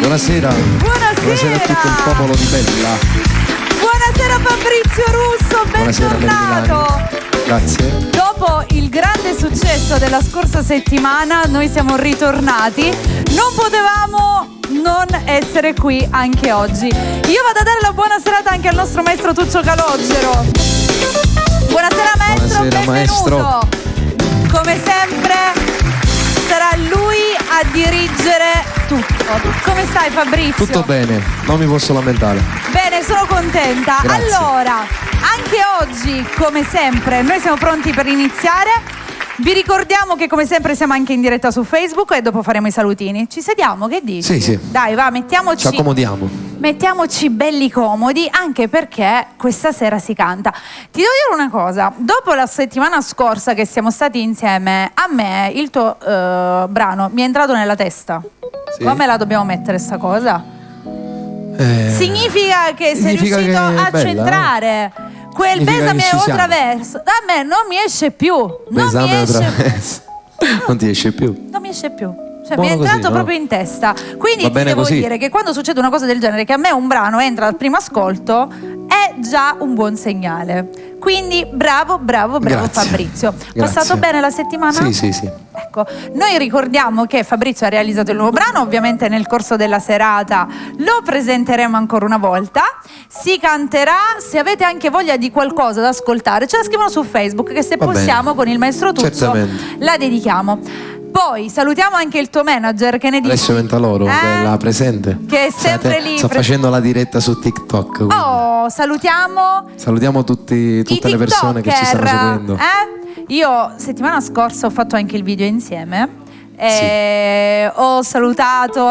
Buonasera. Buonasera a tutto il popolo di Bella. Buonasera Fabrizio Russo, bentornato. Grazie. Dopo il grande successo della scorsa settimana, noi siamo ritornati. Non potevamo non essere qui anche oggi. Io vado a dare la buona serata anche al nostro maestro Tuccio Calogero. Buonasera maestro, buonasera, benvenuto. maestro. Come sempre sarà lui a dirigere tutto. Come stai Fabrizio? Tutto bene, non mi posso lamentare. Bene, sono contenta. Grazie. Allora, anche oggi, come sempre, noi siamo pronti per iniziare. Vi ricordiamo che come sempre siamo anche in diretta su Facebook e dopo faremo i salutini. Ci sediamo, che dici? Sì. Dai, va, Ci accomodiamo. Mettiamoci belli comodi, anche perché questa sera si canta. Ti devo dire una cosa, dopo la settimana scorsa che siamo stati insieme, a me il tuo brano mi è entrato nella testa. Sì. Come la dobbiamo mettere sta cosa? Significa che sei riuscito che a bella, centrare quel Significa besame che ci siamo. otra verso. Da me non mi esce più. Besame otra vez. Non ti esce più. Non mi esce più. Cioè, Buono mi è entrato così, no? proprio in testa. Quindi Va ti bene devo così. dire che quando succede una cosa del genere, che a me un brano entra al primo ascolto, è già un buon segnale. Quindi bravo Grazie. Fabrizio. Grazie. Passato bene la settimana? Sì. Ecco, noi ricordiamo che Fabrizio ha realizzato il nuovo brano, ovviamente nel corso della serata lo presenteremo ancora una volta, si canterà. Se avete anche voglia di qualcosa da ascoltare, ce la scrivono su Facebook, che se Va possiamo bene. con il maestro Tuccio Certamente. la dedichiamo. Poi salutiamo anche il tuo manager, che ne dici? Alessio Ventaloro, quella presente. Che è sempre lì. Sta facendo la diretta su TikTok. quindi. Oh, salutiamo tutte le persone che ci stanno seguendo. Io settimana scorsa ho fatto anche il video insieme. Ho salutato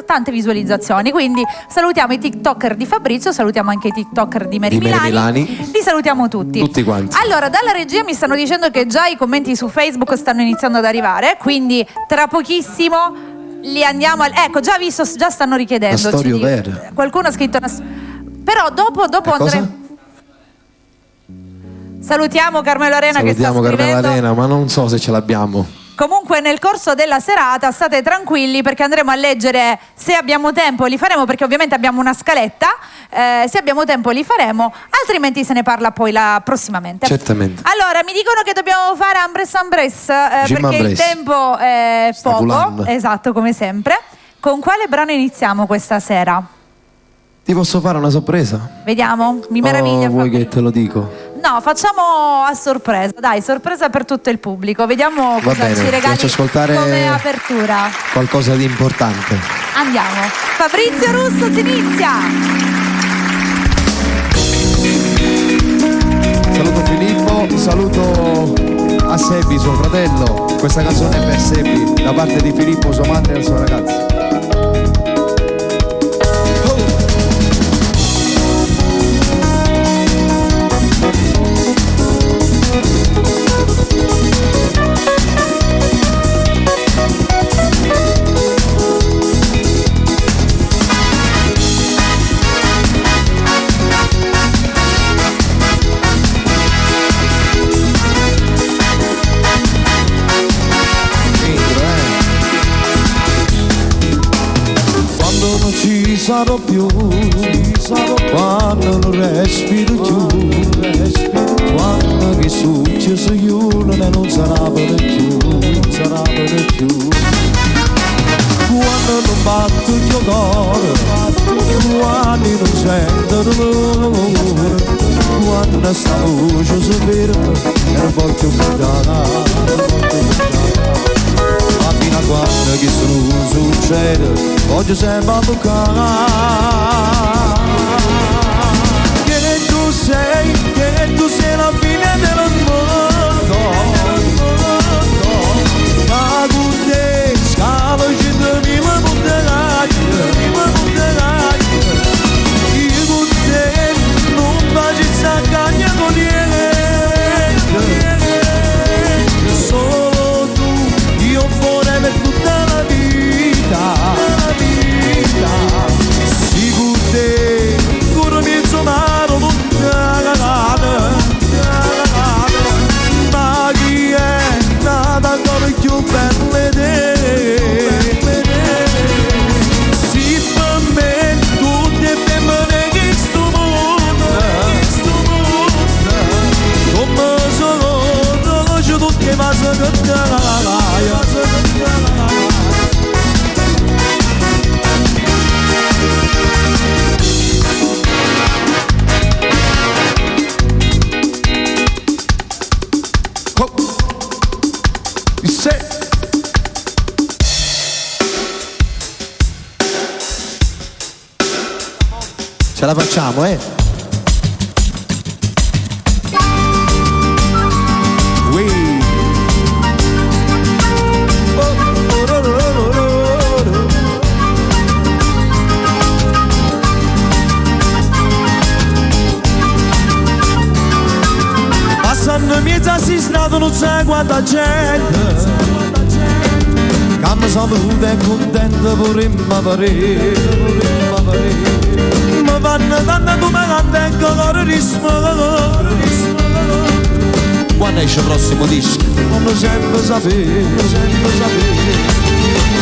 tante visualizzazioni, quindi salutiamo i TikToker di Fabrizio, salutiamo anche i TikToker di Mary Milani. Li salutiamo tutti Quanti. Allora, dalla regia mi stanno dicendo che già i commenti su Facebook stanno iniziando ad arrivare, quindi tra pochissimo li andiamo ecco, già visto, già stanno richiedendo. La storia vera. Qualcuno ha scritto però dopo andremo. Salutiamo Carmelo Arena che sta Salutiamo scrivendo. Carmela Arena, ma non so se ce l'abbiamo. Comunque nel corso della serata state tranquilli, perché andremo a leggere, se abbiamo tempo li faremo, perché ovviamente abbiamo una scaletta, se abbiamo tempo li faremo, altrimenti se ne parla poi prossimamente. Certamente. Allora mi dicono che dobbiamo fare Ambres perché il tempo è Sta poco, volando. esatto, come sempre. Con quale brano iniziamo questa sera? Ti posso fare una sorpresa? Vediamo, mi meraviglia. Vuoi che te lo dico? No, facciamo a sorpresa, dai, sorpresa per tutto il pubblico. Vediamo Va cosa bene, ci ti regali faccio ascoltare come apertura. qualcosa di importante. Andiamo. Fabrizio Russo, si inizia. Saluto Filippo, saluto a Sebbi, suo fratello. Questa canzone è per Sebbi, da parte di Filippo, sua madre e la sua ragazza. Sarò più, quando non respiro più, quando che successo io non sarà per più, quando non batto il mio cuore, quando non sento dolore, quando sta luce si ferma e non voglio guardare. Fino a quando che non succede, voglio sempre a toccare. Che tu sei la fine del mondo. Ma con te scalo 100.000 montagne. Io con te non faccio zaccagna con niente. Solo tu, io vorrei per tutta la vita. Sì, con te Ce la facciamo, Passando mezza strada non sai quanta gente, che mi sono venuta e contenta pure in ma vanno tanto come canta e colorismo. Quando esce il prossimo disco? Quando sempre sapere,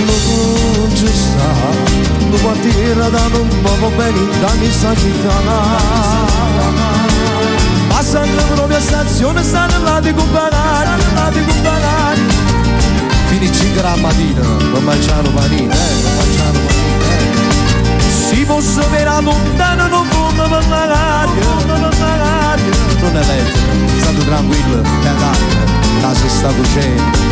non ci sta, un quartiere da non va bene da questa città. Passando proprio a stazione stanno là di comparare. Finisci la mattina, non mangiano panini, Si fosse vera lontano non come per la radio. non è letto, state tranquillo, la si sta cucendo.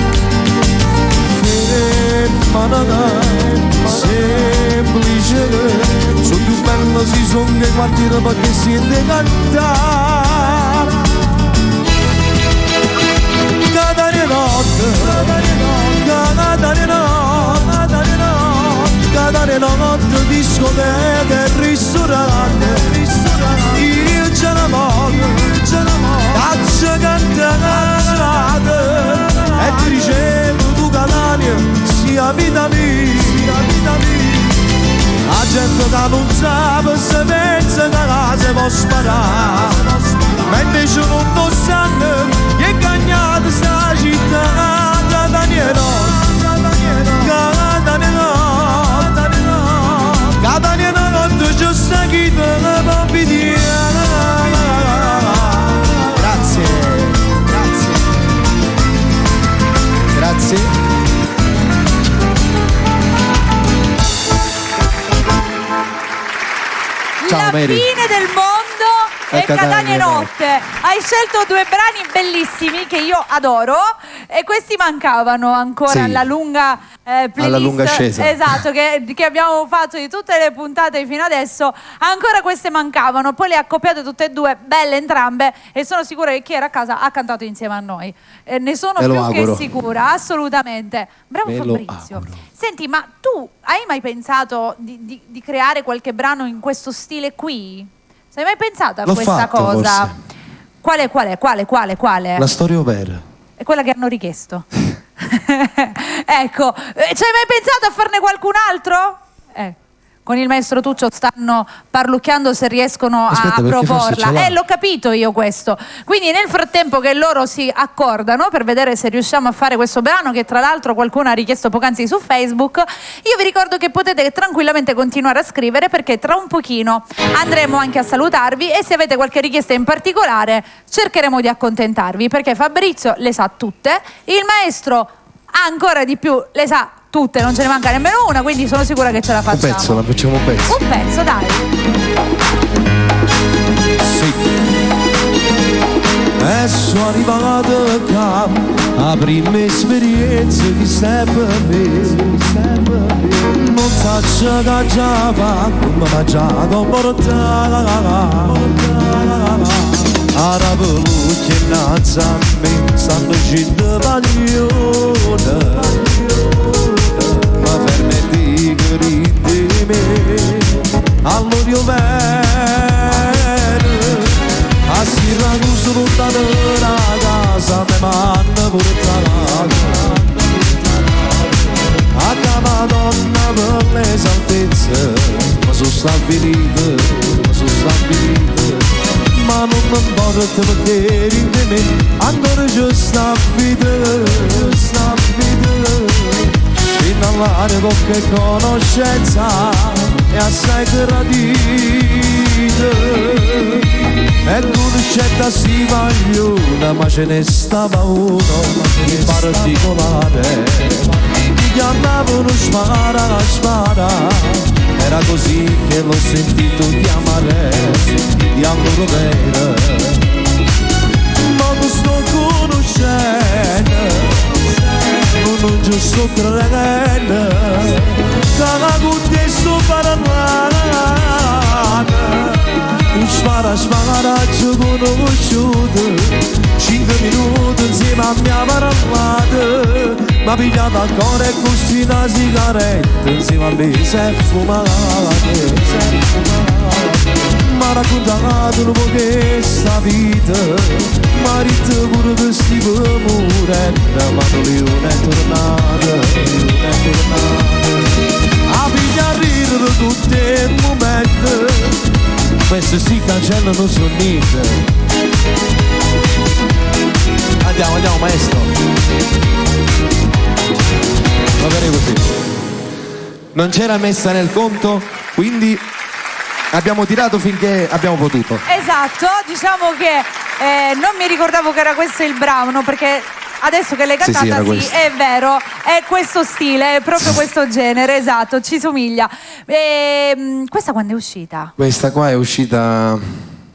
Semplice, sono più bello si sono che quartiere perché siete cantare. Catania notte, discoteca e ristorante. Io ce la voglio, caccia cantata e ti ricevo tu Catania, sia vita mia. La gente che non sa se pensa che la si può sparare, ma invece non lo sanno che è cagnata sta città. Catania notte c'è sta chi te la può pidiare. Grazie. Ciao, La Mary. fine del mondo è Catania Notte. Hai scelto due brani bellissimi che io adoro e questi mancavano ancora Sì. alla lunga playlist. Alla lunga ascesa. Esatto, che abbiamo fatto di tutte le puntate fino adesso. Ancora queste mancavano. Poi le accoppiate tutte e due, belle entrambe, e sono sicura che chi era a casa ha cantato insieme a noi. Ne sono Me lo più auguro. che sicura, assolutamente. Bravo Me lo Fabrizio. auguro. Senti, ma tu hai mai pensato di creare qualche brano in questo stile qui? Sei mai pensato a L'ho questa fatto, cosa? forse. Quale? La storia vera. È quella che hanno richiesto. Ecco, ci hai mai pensato a farne qualcun altro? Con il maestro Tuccio stanno parlucchiando se riescono Aspetta, a perché forse ce proporla. l'ha. L'ho capito io questo. Quindi nel frattempo che loro si accordano per vedere se riusciamo a fare questo brano, che tra l'altro qualcuno ha richiesto poc'anzi su Facebook, io vi ricordo che potete tranquillamente continuare a scrivere, perché tra un pochino andremo anche a salutarvi e se avete qualche richiesta in particolare cercheremo di accontentarvi, perché Fabrizio le sa tutte, il maestro ancora di più le sa tutte, non ce ne manca nemmeno una, quindi sono sicura che ce la Un facciamo. pezzo, la facciamo un pezzo. Un pezzo, dai. Sì. E sono arrivato qua, la prima esperienza che stai per me. Non so che già fa, come mangiato portato. Ora velucchia innanzi a me, stanno uscendo paglione. Ma fermati che ridi me, allora io vengo. A Siracusa lontano da casa mi manna portata. A da Madonna per le saltezze mi sono stabilito, ma non mi importa perché in me ancora c'è sta vita. Fino all'aria qualche conoscenza e assai gradita. E conoscetta si magliona, ma ce ne stava uno in particolare. Mi chiamavano spara, spara, era così che l'ho sentito chiamare di amore vero. Ma non sto conoscendo, non ci sto credendo, che la cutte sto parlando. Spara, spara, ci ho conosciuto 5 minuti insieme a mia parlata. Ma pigliata ancora e costi una sigaretta insieme a me sei fumata. Ma raccontato un po' che sta vita, marito pure che stivo morendo, ma non è tornata. A pigliare ridere tutti i momenti, questo si cancella, non so niente. Andiamo maestro. Va bene così. Non c'era messa nel conto, quindi abbiamo tirato finché abbiamo potuto. Esatto, diciamo che non mi ricordavo che era questo il brano, perché adesso che l'hai cantata, sì, è vero, è questo stile, è proprio questo genere, esatto, ci somiglia. Questa quando è uscita? Questa qua è uscita,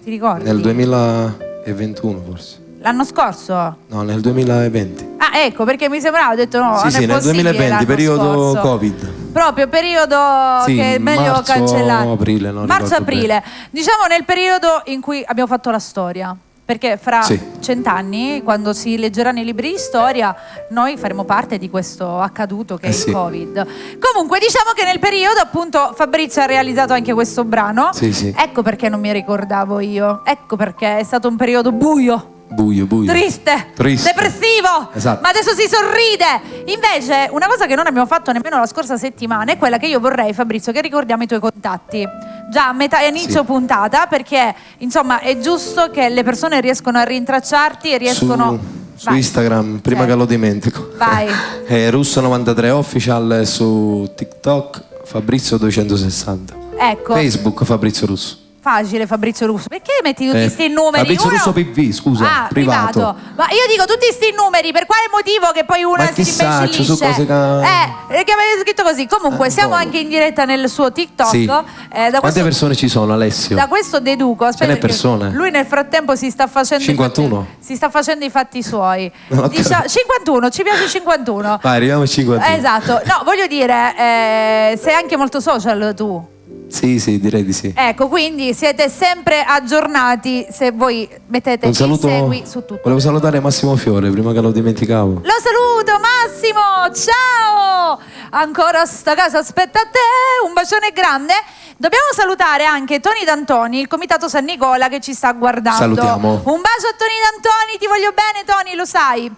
ti ricordi? Nel 2021 forse. L'anno scorso? No, nel 2020. Ah, ecco, perché mi sembrava, ho detto no, sì, non sì, è nel 2020, periodo scorso. Covid. Proprio periodo sì, che è meglio marzo, cancellare. Aprile, non Marzo-aprile. Diciamo nel periodo in cui abbiamo fatto la storia. Perché fra 100 anni, quando si leggeranno i libri di storia, noi faremo parte di questo accaduto che è il Covid. Comunque, diciamo che nel periodo, appunto, Fabrizio ha realizzato anche questo brano. Sì. Ecco perché non mi ricordavo io. Ecco perché è stato un periodo buio. Buio. Triste, depressivo, esatto. Ma adesso si sorride. Invece una cosa che non abbiamo fatto nemmeno la scorsa settimana è quella che io vorrei, Fabrizio, che ricordiamo i tuoi contatti già a metà inizio puntata, perché insomma è giusto che le persone riescono a rintracciarti e riescono su Instagram, prima che lo dimentico. Vai. È Russo93 Official, su TikTok Fabrizio 260. Ecco. Facebook Fabrizio Russo. Facile, Fabrizio Russo. Perché metti tutti questi numeri? Fabrizio Russo PV, scusa, privato. Ma io dico tutti questi numeri, per quale motivo che poi una si imbecillisce? Su cose che avete scritto così. Comunque siamo anche in diretta nel suo TikTok. Sì. Quante persone ci sono, Alessio? Da questo deduco, aspetta, persone. Lui nel frattempo si sta facendo 51. Si sta facendo i fatti suoi. 51, ci piace 51. Vai, arriviamo a 51. Esatto. No, voglio dire, sei anche molto social tu. Sì, direi di sì. Ecco, quindi siete sempre aggiornati se voi mettete un saluto, segui su tutto. Volevo salutare Massimo Fiore prima che lo dimenticavo. Lo saluto Massimo, ciao! Ancora sta casa aspetta a te, un bacione grande. Dobbiamo salutare anche Tony D'Antoni, il Comitato San Nicola che ci sta guardando. Salutiamo. Un bacio a Tony D'Antoni, ti voglio bene Tony, lo sai.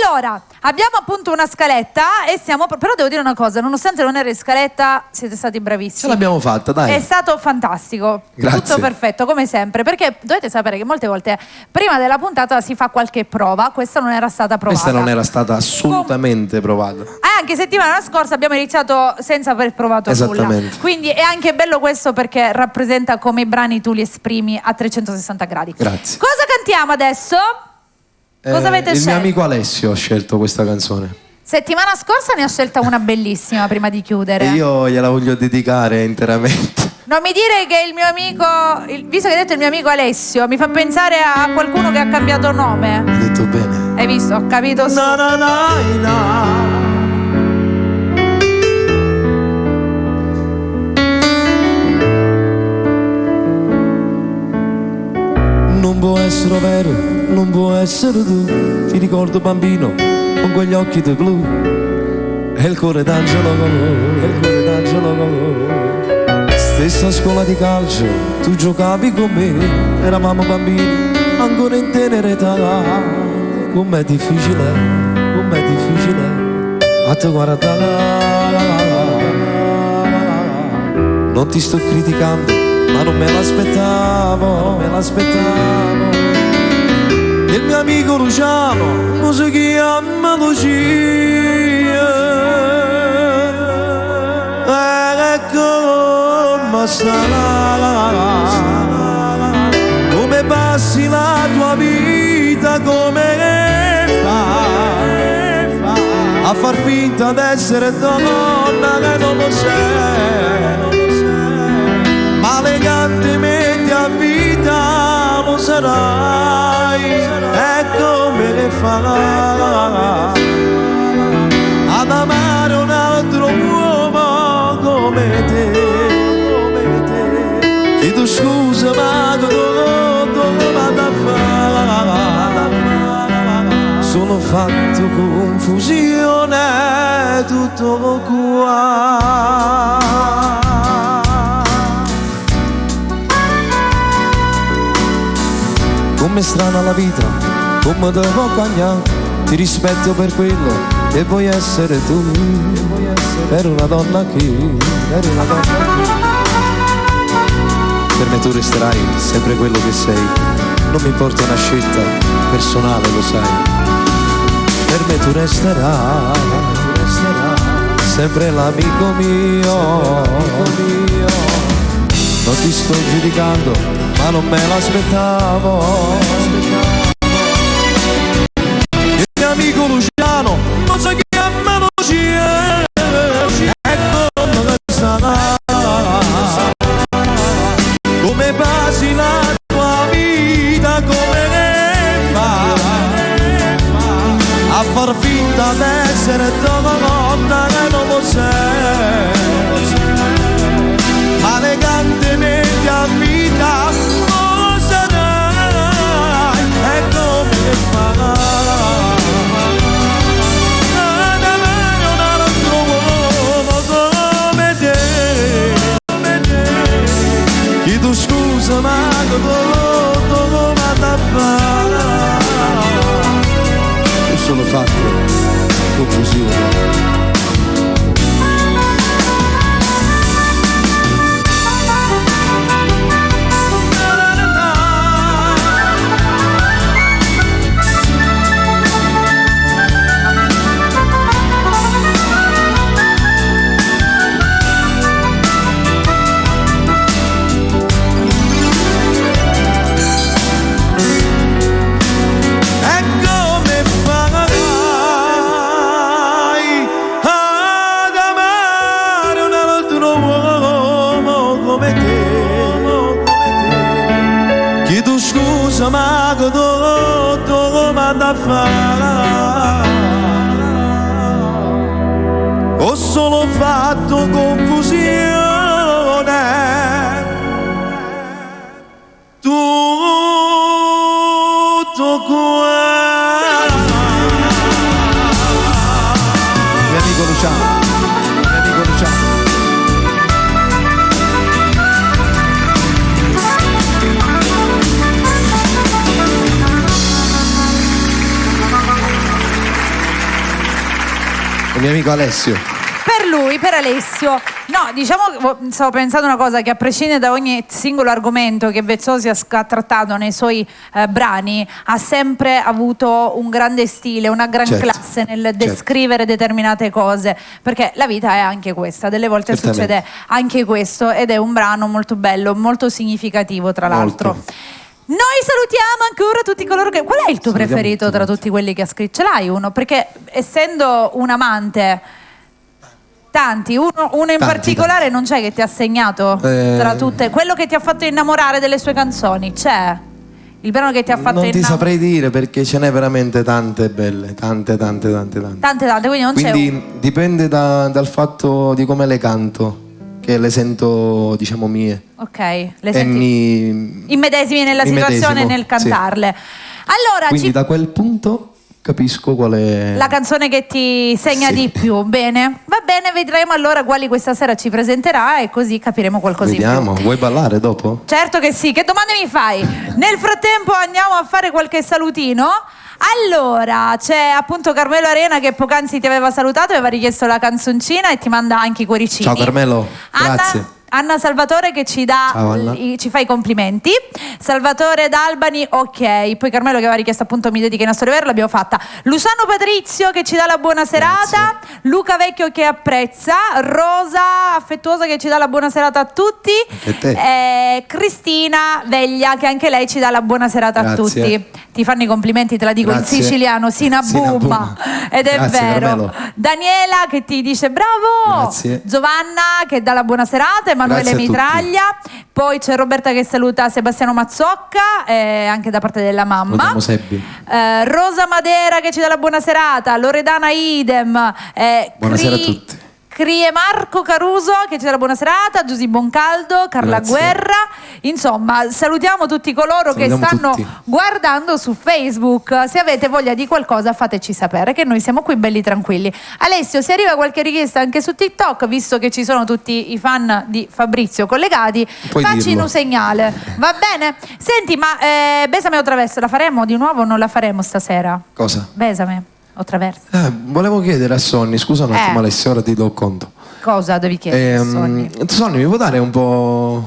Allora, abbiamo appunto una scaletta e stiamo... Però devo dire una cosa, nonostante non era in scaletta, siete stati bravissimi. Ce l'abbiamo fatta, dai. È stato fantastico. Grazie. Tutto perfetto, come sempre. Perché dovete sapere che molte volte prima della puntata si fa qualche prova. Questa non era stata provata. Questa non era stata assolutamente provata. Anche settimana scorsa abbiamo iniziato senza aver provato nulla. Quindi è anche bello questo perché rappresenta come i brani tu li esprimi a 360 gradi. Grazie. Cosa cantiamo adesso? Cosa avete scelto? Il mio amico Alessio ha scelto questa canzone. Settimana scorsa ne ho scelta una bellissima prima di chiudere. E io gliela voglio dedicare interamente. Non mi dire che il mio amico, visto che hai detto il mio amico Alessio, mi fa pensare a qualcuno che ha cambiato nome. Hai detto bene. Hai visto? Ho capito. Non può essere vero, non può essere tu. Ti ricordo bambino con quegli occhi di blu e il cuore d'angelo colore, il cuore d'angelo colore. Stessa scuola di calcio, tu giocavi con me, eravamo bambini ancora in tenera età. Com'è difficile a te guardare. Non ti sto criticando, ma non me l'aspettavo. Il mio amico Luciano non si chiama Lucia, è come come passi la tua vita, come fai a far finta d'essere donna che non lo sei, ma elegantemente a vita lo sarai. E come le fai ad amare un altro uomo come te? Chiedo scusa ma dove vado a fare? Sono fatto confusione tutto qua. Com'è strana la vita, come devo cagnare, ti rispetto per quello che vuoi essere tu, per una donna che, per me tu resterai sempre quello che sei, non mi importa una scelta personale, lo sai, per me tu resterai sempre l'amico mio, non ti sto giudicando, ma non me l'aspettavo. Il mio amico Luciano non si chiama Luciano, e come sarà, come passi la tua vita, come ne fai a far finta d'essere donna che non lo sei, ma elegantemente a vita lo sarai. E come ne fai ad amare un altro uomo come te? Chiedo scusa ma dove vado a fare? Io sono fatto confusione. Chiedo scusa ma dove vado a fare? Ho solo fatto confusione tutto qua. Mio amico Luciano, mio amico Luciano. Il mio amico Alessio. Per lui, per Alessio. No, diciamo, stavo pensando una cosa, che a prescindere da ogni singolo argomento che Vezzosi ha trattato nei suoi brani, ha sempre avuto un grande stile, una gran classe nel descrivere determinate cose, perché la vita è anche questa, delle volte succede anche questo, ed è un brano molto bello, molto significativo tra l'altro. Noi salutiamo ancora tutti coloro che... Qual è il tuo preferito tra tutti quelli che ha scritto? Ce l'hai uno? Perché essendo un amante, tanti, uno in particolare non c'è che ti ha segnato tra tutte? Quello che ti ha fatto innamorare delle sue canzoni, c'è? Il brano che ti ha fatto innamorare? Non ti saprei dire perché ce n'è veramente tante belle, tante, quindi non c'è... Quindi dipende dal fatto di come le canto, che le sento, diciamo, mie. Ok, le senti immedesimi nella situazione nel cantarle. Sì. Allora, quindi da quel punto capisco qual è la canzone che ti segna di più. Bene, va bene, vedremo allora quali questa sera ci presenterà e così capiremo qualcosa in più. Vuoi ballare dopo? Certo che sì, che domande mi fai? Nel frattempo andiamo a fare qualche salutino. Allora, c'è appunto Carmelo Arena che poc'anzi ti aveva salutato, aveva richiesto la canzoncina e ti manda anche i cuoricini. Ciao Carmelo, grazie. Anna Salvatore che ci dà, ci fa i complimenti. Salvatore d'Albani, ok. Poi Carmelo che aveva richiesto appunto mi dedichi a storia vera, l'abbiamo fatta. Luciano Patrizio che ci dà la buona serata. Luca Vecchio che apprezza, Rosa affettuosa che ci dà la buona serata a tutti, Cristina Veglia che anche lei ci dà la buona serata a tutti. Ti fanno i complimenti, te la dico in siciliano, Sinabumma, ed è vero. Carmelo. Daniela che ti dice bravo. Grazie. Giovanna che dà la buona serata, Emanuele Mitraglia, poi c'è Roberta che saluta Sebastiano Mazzocca, anche da parte della mamma. Rosa Madera che ci dà la buona serata, Loredana idem, buonasera a tutti. Crie Marco Caruso che ci dà la buona serata, Giusy Boncaldo, Carla Guerra, insomma salutiamo tutti coloro che stanno guardando su Facebook. Se avete voglia di qualcosa fateci sapere che noi siamo qui belli tranquilli. Alessio, se arriva qualche richiesta anche su TikTok, visto che ci sono tutti i fan di Fabrizio collegati, facci un segnale, va bene? Senti, ma Besame o Traverso la faremo di nuovo o non la faremo stasera? Cosa? Besame o Traverso? Volevo chiedere a Sonny, scusa un attimo Alessio, ora ti do conto. Cosa devi chiedere a Sonny? Sonny, mi può dare un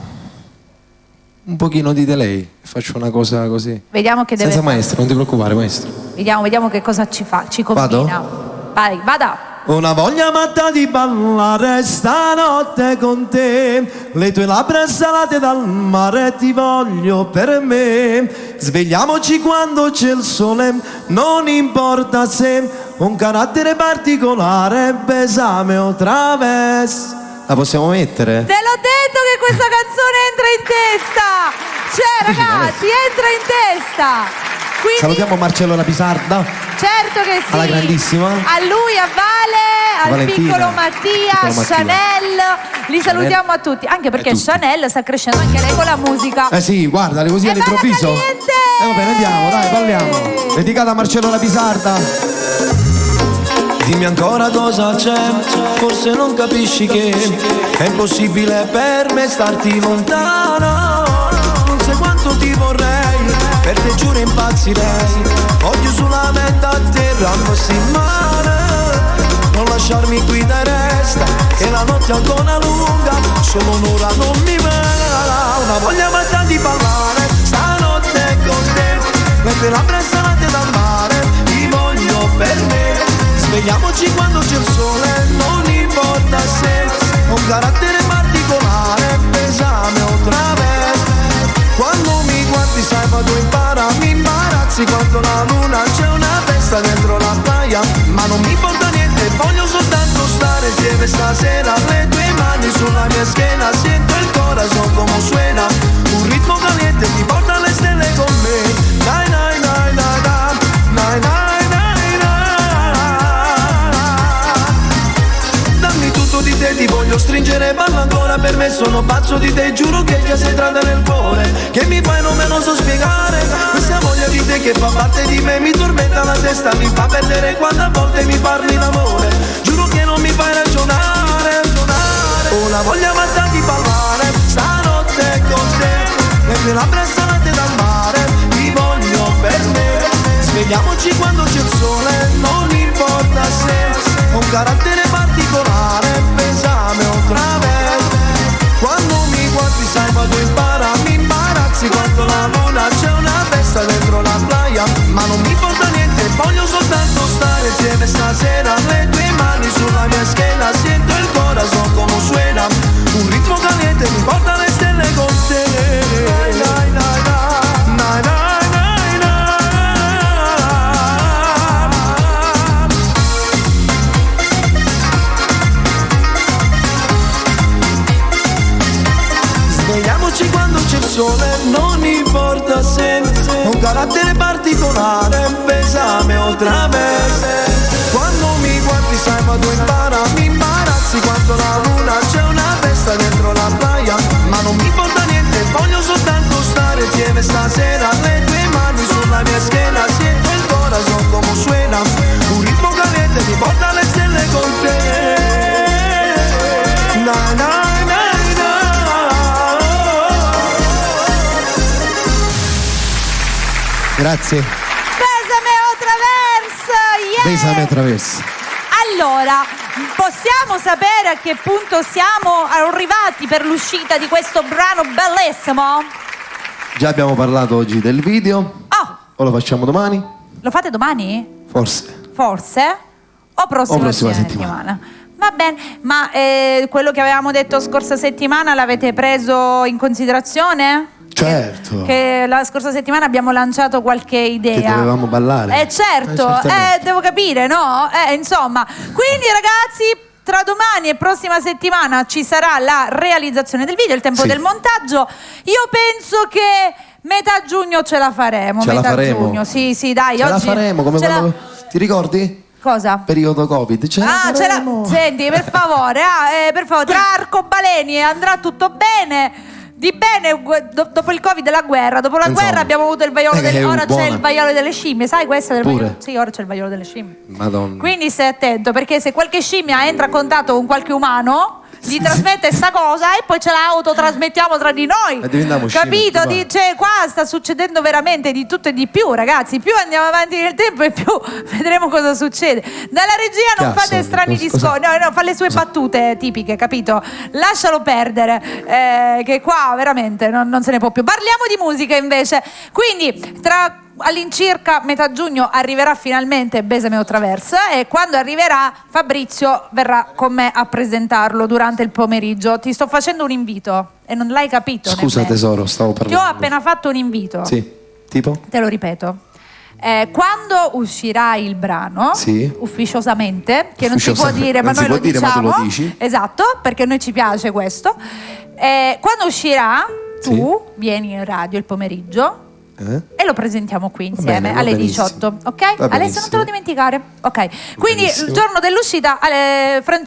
pochino di delay? Faccio una cosa così. Vediamo che deve Senza maestro, non ti preoccupare maestro. Vediamo che cosa ci fa, ci combina. Vado? Vai, vada. Una voglia matta di ballare stanotte con te, le tue labbra salate dal mare ti voglio per me. Svegliamoci quando c'è il sole, non importa se un carattere particolare, besame o traves. La possiamo mettere? Te l'ho detto che questa canzone entra in testa! Cioè ragazzi, entra in testa! Quindi, salutiamo Marcello La Pisarda. Certo che sì. Alla grandissima. A lui, a Vale, al Valentina, piccolo Mattia, Chanel. Li salutiamo a tutti. Anche perché Chanel sta crescendo anche lei con la musica. Sì, guardali così all'improvviso. Va bene, andiamo, dai, balliamo. Dedicata a Marcello La Pisarda. Dimmi ancora cosa c'è, forse non capisci che è impossibile per me starti lontano. Non sai quanto ti vorrei, per te giuro impazzirei. Voglio solamente a terra, fossi in mare. Non lasciarmi qui dai resta, che la notte è ancora lunga, solo un'ora non mi va. Una voglia matta di ballare, stanotte con te. Le tue labbra salate dal mare, ti voglio per me. Svegliamoci quando c'è il sole, non importa se un carattere particolare, pesame o traverso. Quando mi guardi sai vado in para, mi imbarazzi quanto la luna, c'è una festa dentro la playa, ma non mi importa niente, voglio soltanto stare insieme stasera. Le tue mani sulla mia schiena, sento il corazon come suena, un ritmo caliente ti porta alle stelle con me. Dai dai dai dai dai dai dai. Di te ti voglio stringere, parla ancora per me, sono pazzo di te, giuro che già sei entrata nel cuore, che mi fai non me lo so spiegare, questa voglia di te che fa parte di me, mi tormenta la testa, mi fa perdere quando a volte mi parli d'amore, giuro che non mi fai ragionare. Una voglia matta di ballare, stanotte con te, le tue labbra salate dal mare, ti voglio per me. Svegliamoci quando c'è il sole, non importa se un carattere particolare, pesame o traverso. Quando mi guardi sai vado in para, mi imbarazzi quanto la luna, c'è una festa dentro la playa, ma non mi importa niente, voglio soltanto stare insieme stasera. Le tue mani sulla mia schiena, sento il corazon come suena, un ritmo caliente mi porta alle stelle con te. Dai, dai, dai, dai, dai, dai. Quando c'è il sole, non importa se un carattere particolare, pesame o traverso. Quando mi guardi sai vado in para, mi imbarazzi quanto la luna, c'è una festa dentro la playa, ma non mi importa niente, voglio soltanto stare insieme stasera. Le tue mani sulla mia schiena, sento il corazon come suena, un ritmo caliente mi porta alle stelle con te. Na, na. Grazie. Besame o Traverso, yeah! Besame o Traverso. Allora, possiamo sapere a che punto siamo arrivati per l'uscita di questo brano bellissimo? Già abbiamo parlato oggi del video. Oh! O lo facciamo domani? Lo fate domani? Forse. Forse? o prossima settimana. Va bene, ma quello che avevamo detto scorsa settimana l'avete preso in considerazione? Certo. Che la scorsa settimana abbiamo lanciato qualche idea. Che dovevamo ballare. Certo, devo capire, no? Insomma, quindi ragazzi, tra domani e prossima settimana ci sarà la realizzazione del video, il tempo del montaggio. Io penso che metà giugno ce la faremo. Giugno, sì, dai. Ce la faremo, come quando... Ti ricordi? Cosa? Periodo Covid. Senti, per favore, tra arcobaleni andrà tutto bene. Di bene, dopo il Covid la guerra, dopo la guerra abbiamo avuto il vaiolo ora c'è il vaiolo delle scimmie, sai questo del vaiolo? Sì, ora c'è il vaiolo delle scimmie. Madonna. Quindi stai attento, perché se qualche scimmia entra a contatto con qualche umano, gli trasmette sta cosa e poi ce la autotrasmettiamo tra di noi. Capito? Qua sta succedendo veramente di tutto e di più, ragazzi. Più andiamo avanti nel tempo e più vedremo cosa succede. Dalla regia non fate strani discorsi. No, fa le sue battute tipiche, capito? Lascialo perdere, che qua veramente non se ne può più. Parliamo di musica invece. Quindi tra all'incirca metà giugno arriverà finalmente Besame o Traversa, e quando arriverà Fabrizio verrà con me a presentarlo durante il pomeriggio. Ti sto facendo un invito e non l'hai capito. Scusa nemmeno. Tesoro, stavo parlando. Ti ho appena fatto un invito. Sì, tipo? Te lo ripeto. Quando uscirà il brano, ufficiosamente, che non si può dire, ma noi lo diciamo. Ma tu lo dici. Esatto, perché a noi ci piace questo. Quando uscirà, tu vieni in radio il pomeriggio. E lo presentiamo qui insieme alle 18, ok? Alessio, non te lo dimenticare, ok? Quindi il giorno dell'uscita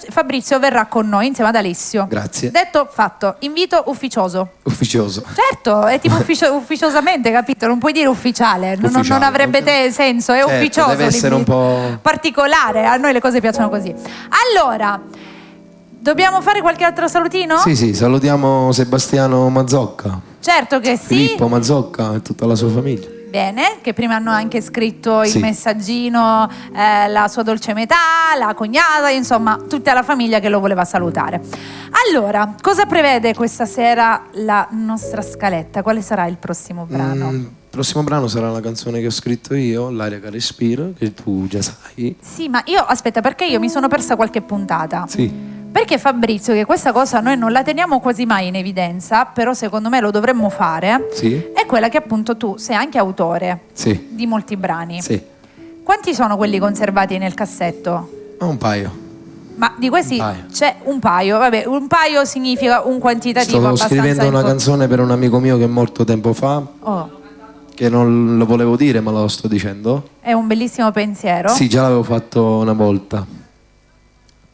Fabrizio verrà con noi insieme ad Alessio. Grazie. Detto, fatto. Invito ufficioso. Certo, è tipo ufficiosamente, capito? Non puoi dire ufficiale, non avrebbe senso, è ufficioso. Deve essere un po' particolare, a noi le cose piacciono così. Allora, dobbiamo fare qualche altro salutino? Sì, salutiamo Sebastiano Mazzocca. Certo che sì. Filippo Mazzocca e tutta la sua famiglia. Bene, che prima hanno anche scritto il messaggino, la sua dolce metà, la cognata, insomma tutta la famiglia che lo voleva salutare. Allora, cosa prevede questa sera la nostra scaletta? Quale sarà il prossimo brano? Il prossimo brano sarà la canzone che ho scritto io, L'aria che respiro, che tu già sai. Sì, ma aspetta, perché io mi sono persa qualche puntata. Sì. Perché Fabrizio, che questa cosa noi non la teniamo quasi mai in evidenza, però secondo me lo dovremmo fare, è quella che appunto tu sei anche autore di molti brani. Sì. Quanti sono quelli conservati nel cassetto? Un paio. Ma di questi c'è un paio, vabbè, un paio significa un quantitativo abbastanza. Sto scrivendo una canzone per un amico mio che è morto tempo fa, che non lo volevo dire ma lo sto dicendo. È un bellissimo pensiero. Sì, già l'avevo fatto una volta.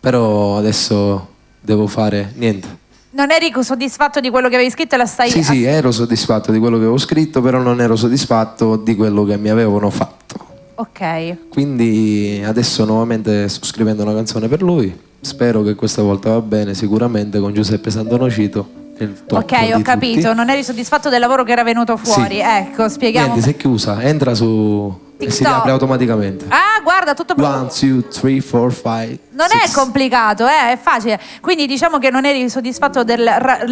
Però adesso devo fare niente. Non eri soddisfatto di quello che avevi scritto e la stai... Sì, ero soddisfatto di quello che avevo scritto, però non ero soddisfatto di quello che mi avevano fatto. Ok. Quindi adesso nuovamente sto scrivendo una canzone per lui. Spero che questa volta va bene, sicuramente con Giuseppe Santonocito. Ok, ho capito. Tutti. Non eri soddisfatto del lavoro che era venuto fuori. Sì. Ecco, spieghiamo. Niente, si è chiusa. Entra su... TikTok. E si riapre automaticamente. Guarda, tutto 1, 2, 3, 4, 5. Non 6. È complicato, è facile. Quindi diciamo che non eri soddisfatto del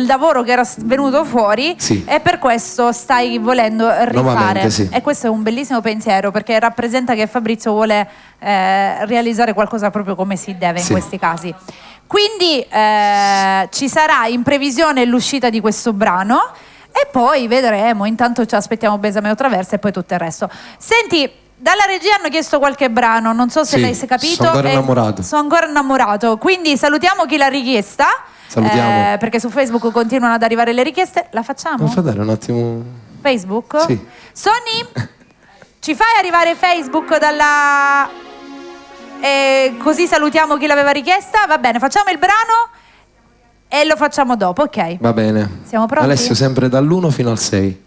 lavoro che era venuto fuori e per questo stai volendo rifare. E questo è un bellissimo pensiero, perché rappresenta che Fabrizio vuole realizzare qualcosa proprio come si deve in questi casi. Quindi ci sarà in previsione l'uscita di questo brano. E poi vedremo, intanto ci aspettiamo Besame o Traversa e poi tutto il resto. Senti, dalla regia hanno chiesto qualche brano, non so se l'hai capito. Sono ancora innamorato. Sono ancora innamorato, quindi salutiamo chi l'ha richiesta. Salutiamo. Perché su Facebook continuano ad arrivare le richieste. La facciamo? Devo fare un attimo. Facebook? Sì. Sonny, ci fai arrivare Facebook dalla... così salutiamo chi l'aveva richiesta. Va bene, facciamo il brano e lo facciamo dopo, ok? Va bene. Siamo pronti? Alessio, sempre dall'1 fino al 6.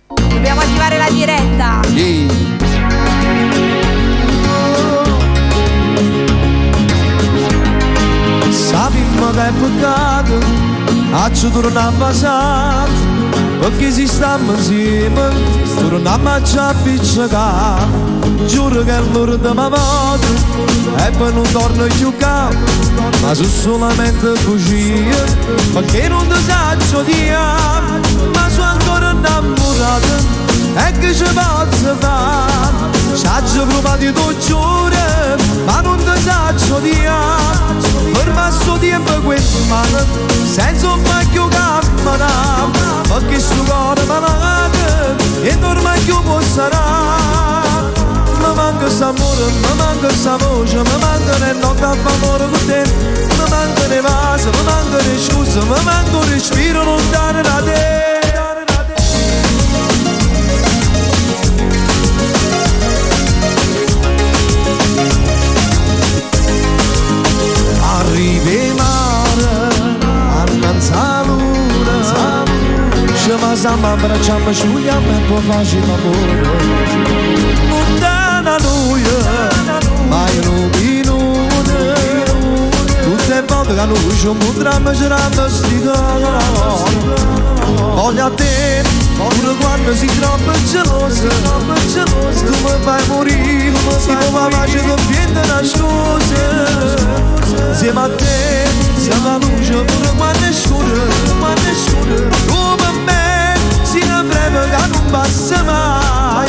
Dobbiamo attivare la diretta. Sì. Sappiamo che è peccato, ci torniamo a passare, perché si stiamo insieme, torniamo a ci appiccicare. Giuro che l'ora di mia madre e poi non torno più qua, ma sono solamente bugie, perché non ti saggio dire, ma sono ancora innamorato e che ci posso fare? Saccio prima di tu giure, ma non ti saccio di ferma sto tempo questo male, senza un macchio cammina, perché sto cuore malate e non macchio può sarà. Mi manca s'amore, mi manca sta voce, mi manca le notti a fare amore con te, mi manca le vasi, mi manca le scuse, mi manca il respiro lontano da te. Arrivi mare, annanzi a luna, ci pasiamo, abbracciamo, sciugliamo e poi facciamo amore. Lontana noia, mai luminosa, tutte le volte che noi ci incontriamo ci rammo sticare. Voglio a te, pure quando sei troppo gelosa, tu mi fai morire, si può pace con piede nascosta. Insieme a te, siamo a luce pure quando è scuro, tu per me si ne frega che non passa mai.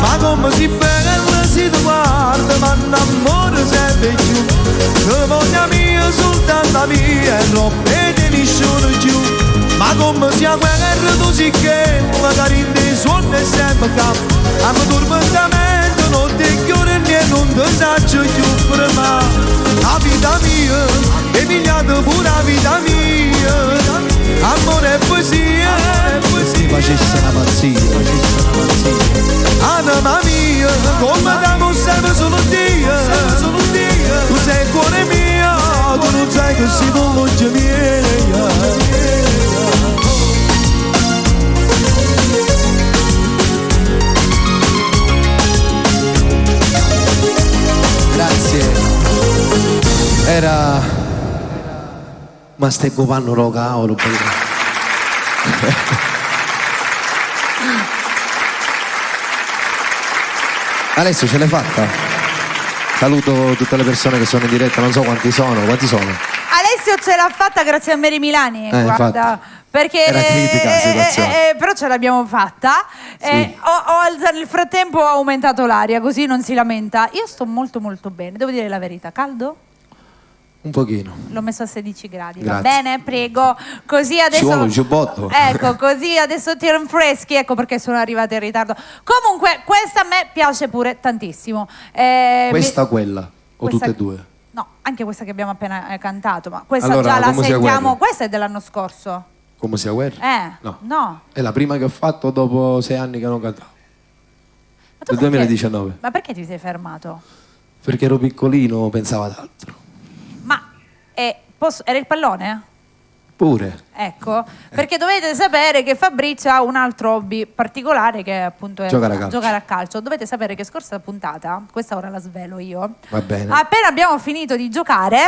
Ma come si bella si ti guarda, ma l'amore sempre più. Se voglia mia, soltanto mia, e non vede nessuno più. Ma come si guerra tu si che, magari in dei suoni e sempre campo. A me tormentamento non ti chiude e non ti saccio più fermare. La vita mia, è migliata pure la vita mia. Amore e poesia, si facesse una pazzia. Anima mia, come da sempre solo Dio. Tu sei il cuore mio, tu non sai che sei con l'occhio mia. Grazie. Era... Ma stai copando lo cavolo. Alessio, ce l'hai fatta? Saluto tutte le persone che sono in diretta, non so quanti sono. Alessio ce l'ha fatta grazie a Mary Milani, guarda. Infatti. Perché era critica la situazione. però ce l'abbiamo fatta. Sì. Nel frattempo ho aumentato l'aria, così non si lamenta. Io sto molto molto bene, devo dire la verità. Caldo? Un pochino. L'ho messo a 16 gradi, Grazie. va bene? Prego. Così adesso... Ci vuole un giubbotto. Ecco, così adesso ti rinfreschi, ecco perché sono arrivata in ritardo. Comunque, questa a me piace pure tantissimo. Questa o quella? O questa- tutte e due? No, anche questa che abbiamo appena cantato, ma questa Allora, già la come sia sentiamo. guerra? Questa è dell'anno scorso. Come sia guerra? No. È la prima che ho fatto dopo 6 anni che non cantavo. Ma tu Del perché- 2019. Ma perché ti sei fermato? Perché ero piccolino, pensavo ad altro. Ma era il pallone? Pure. Ecco, perché dovete sapere che Fabrizio ha un altro hobby particolare che appunto è Giocare a calcio. giocare a calcio. Dovete sapere che scorsa puntata, questa ora la svelo io, Va bene. appena abbiamo finito di giocare,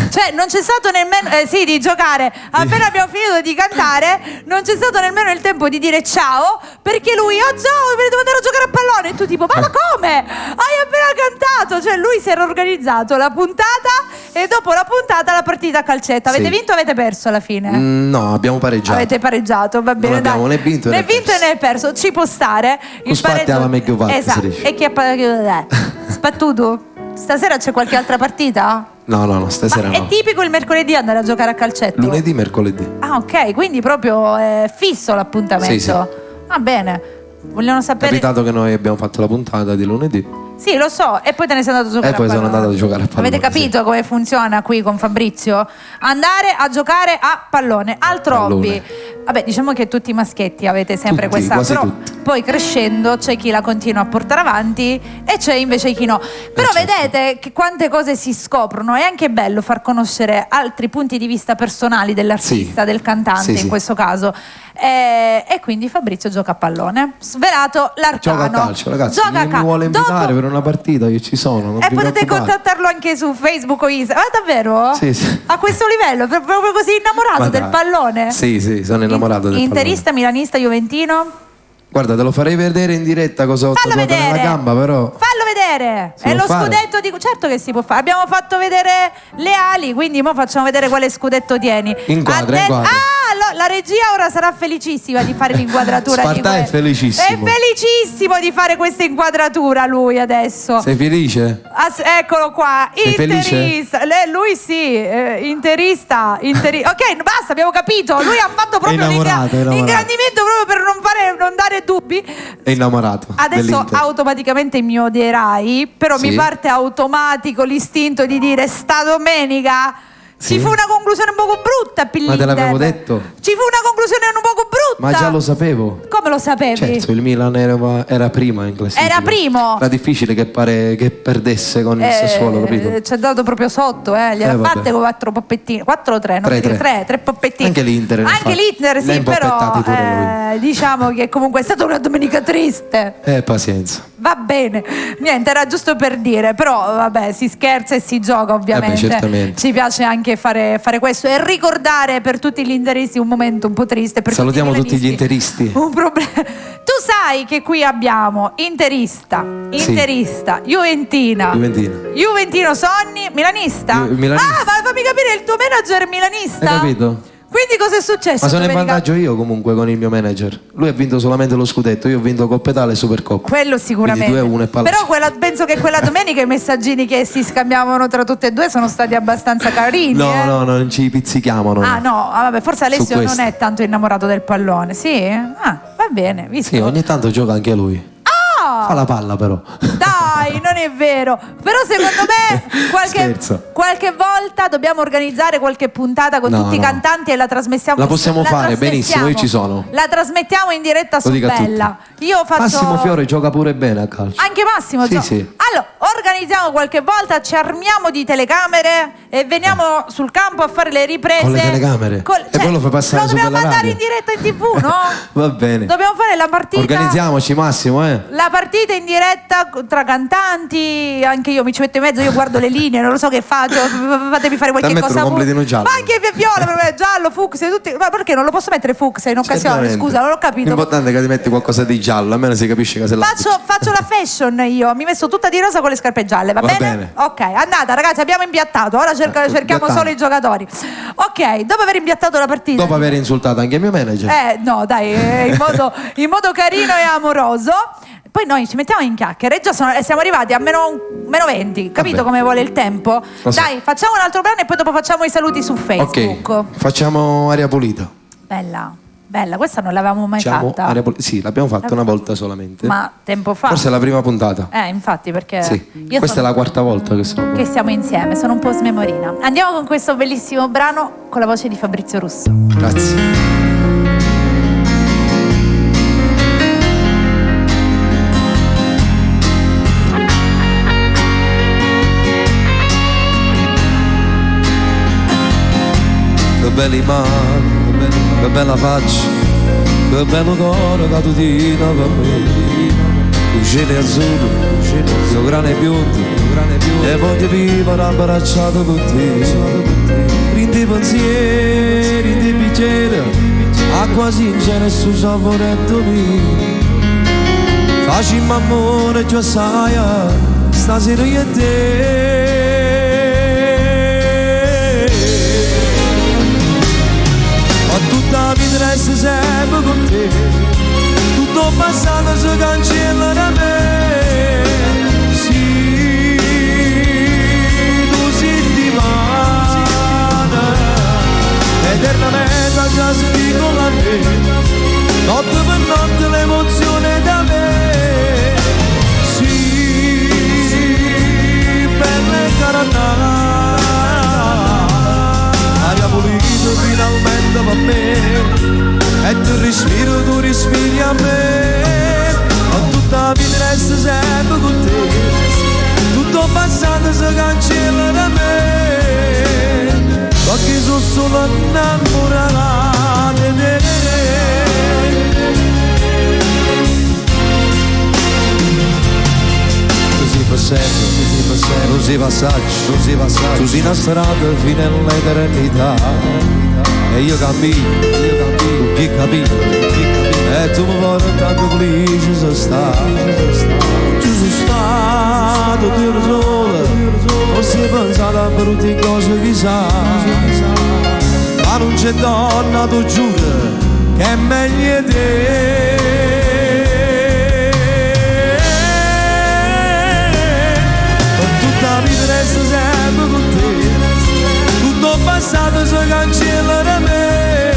cioè non c'è stato nemmeno, sì di giocare, appena abbiamo finito di cantare, non c'è stato nemmeno il tempo di dire ciao, perché lui, oh ciao, devo andare a giocare a pallone, e tu tipo, ma come? Hai appena cantato, cioè lui si era organizzato la puntata e dopo la puntata la partita a calcetto. Avete Sì. vinto o avete perso alla fine? No, abbiamo pareggiato. Avete pareggiato, va bene. Non abbiamo dai. né vinto né né perso. Ci può stare. Con spattiamo meglio fatta, esatto. si dice. E chi ha spattuto? Stasera c'è qualche altra partita? No, stasera Ma no. è tipico il mercoledì andare a giocare a calcetto? Lunedì, mercoledì. Ah, ok, quindi proprio fisso l'appuntamento. Sì. Va bene. Vogliono È sapere. capitato che noi abbiamo fatto la puntata di lunedì. Sì, lo so, e poi te ne sei andato a giocare E poi a sono pallone. andato a giocare a pallone, Avete capito come funziona qui con Fabrizio? Andare a giocare a pallone, altro Pallone. hobby. Vabbè, diciamo che tutti i maschietti avete sempre Tutti, questa, quasi però tutti. poi crescendo c'è chi la continua a portare avanti e c'è invece chi no. Però certo. vedete che quante cose si scoprono, è anche bello far conoscere altri punti di vista personali dell'artista, Sì. del cantante Sì. in questo caso. E quindi Fabrizio gioca a pallone. Svelato l'arcano. Gioca a calcio, ragazzi. Gioca a Chi mi vuole invitare Dopo- per una partita, io ci sono. Non e vi potete preoccupate. contattarlo anche su Facebook o Instagram. Ah, davvero? Sì. A questo livello? Proprio così innamorato Ma del dai. pallone? Sì, sono innamorato del Interista, milanista, juventino? Guarda, te lo farei vedere in diretta cosa ho Fallo tatuato vedere. nella gamba, però. Fallo vedere! Si È può lo fare? scudetto di... Certo che si può fare. Abbiamo fatto vedere le ali, quindi mo facciamo vedere quale scudetto tieni. Inquadra, inquadra. Ah, la regia ora sarà felicissima di fare l'inquadratura. Spartà è felicissimo. È felicissimo di fare questa inquadratura lui adesso. Sei felice? Eccolo qua. Sei Interista. Lui sì, interista. Ok, basta, abbiamo capito. Lui ha fatto proprio l'ingrandimento proprio per non dare dubbi. È innamorato. Adesso dell'Inter. automaticamente mi odierai, però Sì. mi parte automatico l'istinto di dire sta domenica ci fu una conclusione un poco brutta per Ma te l'Inter. l'avevo detto? Ci fu una conclusione un poco brutta. Ma già lo sapevo. Come lo sapevi? Certo, il Milan era prima in classifica. Era primo? Era difficile che perdesse con il Sassuolo, capito? Ci è dato proprio sotto, gliela vabbè. fatte con 4 poppettini. 4 o 3, non 3 poppettini. Anche l'Inter, Anche infatti. l'Inter, Ne sì, ha impoppettati però pure diciamo che comunque è stata una domenica triste. Pazienza. Va bene, niente, era giusto per dire, però vabbè, si scherza e si gioca ovviamente. certamente. Ci piace anche fare questo e ricordare per tutti gli interisti un momento un po' triste. Per Salutiamo tutti gli milanisti. interisti. Un problema. Tu sai che qui abbiamo interista, Juventina, Juventino Sonni, milanista? Milanista. Ah, ma fammi capire, il tuo manager è milanista? Hai capito? Quindi cosa è successo? Ma sono in domenica? vantaggio io comunque con il mio manager. Lui ha vinto solamente lo scudetto, io ho vinto Coppa Italia e Supercoppa. Quello sicuramente. Quindi 2-1 e Palazzo. Però penso che quella domenica i messaggini che si scambiavano tra tutte e due sono stati abbastanza carini. No, non ci pizzichiamo. Ah no, vabbè, forse Alessio non questo. è tanto innamorato del pallone, sì? Ah, va bene, visto. Sì, ogni tanto gioca anche lui. Ah! Fa la palla però. Dai, non è vero. Però secondo me Scherzo. qualche volta dobbiamo organizzare qualche puntata con tutti i cantanti e la trasmettiamo. La possiamo fare, benissimo, io ci sono. La trasmettiamo in diretta su Lo dica a Bella. Io faccio Massimo Fiore gioca pure bene a calcio. Anche Massimo Sì, gioca. sì. Allora, organizziamo qualche volta, ci armiamo di telecamere e veniamo sul campo a fare le riprese. Con le telecamere? E poi lo fai passare lo su dobbiamo Bella mandare Radio? in diretta in TV, no? Va bene. Dobbiamo fare la partita. Organizziamoci Massimo, La partita in diretta tra cantanti, anche io mi ci metto in mezzo, io guardo le linee, non lo so che faccio, fatemi fare qualche mettere cosa. un completino giallo. Ma anche viola, per me, giallo, fucsia, tutti. Ma perché non lo posso mettere fucsia in occasione? Certamente. Scusa, non ho capito. L'importante è che ti metti qualcosa di giallo, almeno si capisce che sei là. Faccio la fashion io, mi messo tutta di rosa con le scarpe gialle, va bene? Ok, andata ragazzi, abbiamo impiattato, ora cerchiamo impiattato. solo i giocatori. Ok, dopo aver impiattato la partita. Dopo aver insultato anche il mio manager. No, dai, in modo carino e amoroso. Poi noi ci mettiamo in chiacchiere e già siamo arrivati a meno 20, capito? Vabbè. Come vuole il tempo? Lo so. Dai, facciamo un altro brano e poi dopo facciamo i saluti su Facebook. Ok, facciamo aria pulita. Bella, questa non l'avevamo mai fatta. Sì, l'abbiamo fatta una volta solamente. Ma tempo fa. Forse è la prima puntata. Infatti, perché Sì. io Questa è la quarta volta che sono. che siamo insieme, sono un po' smemorina. Andiamo con questo bellissimo brano con la voce di Fabrizio Russo. Grazie. Che belli mani, che bella faccia, che bello cuore che tu tieni per me. Un cielo azzurro, un grane biondo, e voglio vivere abbracciato con te. Rindi pensieri, rindi bicchiere, acqua sincera e su saporetto mio. Facciamo amore già sai, stasera io e te. Ho tutta la vita resta sempre con te, tutto passato si cancella da me. Sì, tu settimana, eternamente già si vive con la me, notte per notte l'emozione da me. Sì, bella e carattere, aria pulita finalmente per me, e tu respiri a me. Ho tutta la vita resta sempre con te, tutto passato si cancella da me, perché sono solo innamorato di te. Così fa sempre, così passaggio, così una strada fino all'eternità. E io cammino, con chi capito, e tu mi vuoi tanto felice se stai. Ci sono stato da solo, forse ho pensato a brutte cose chissà. ma non c'è donna, tu giuro, che è meglio di te. Per tutta la vita resto sempre con te, tutto passato si cancella da me.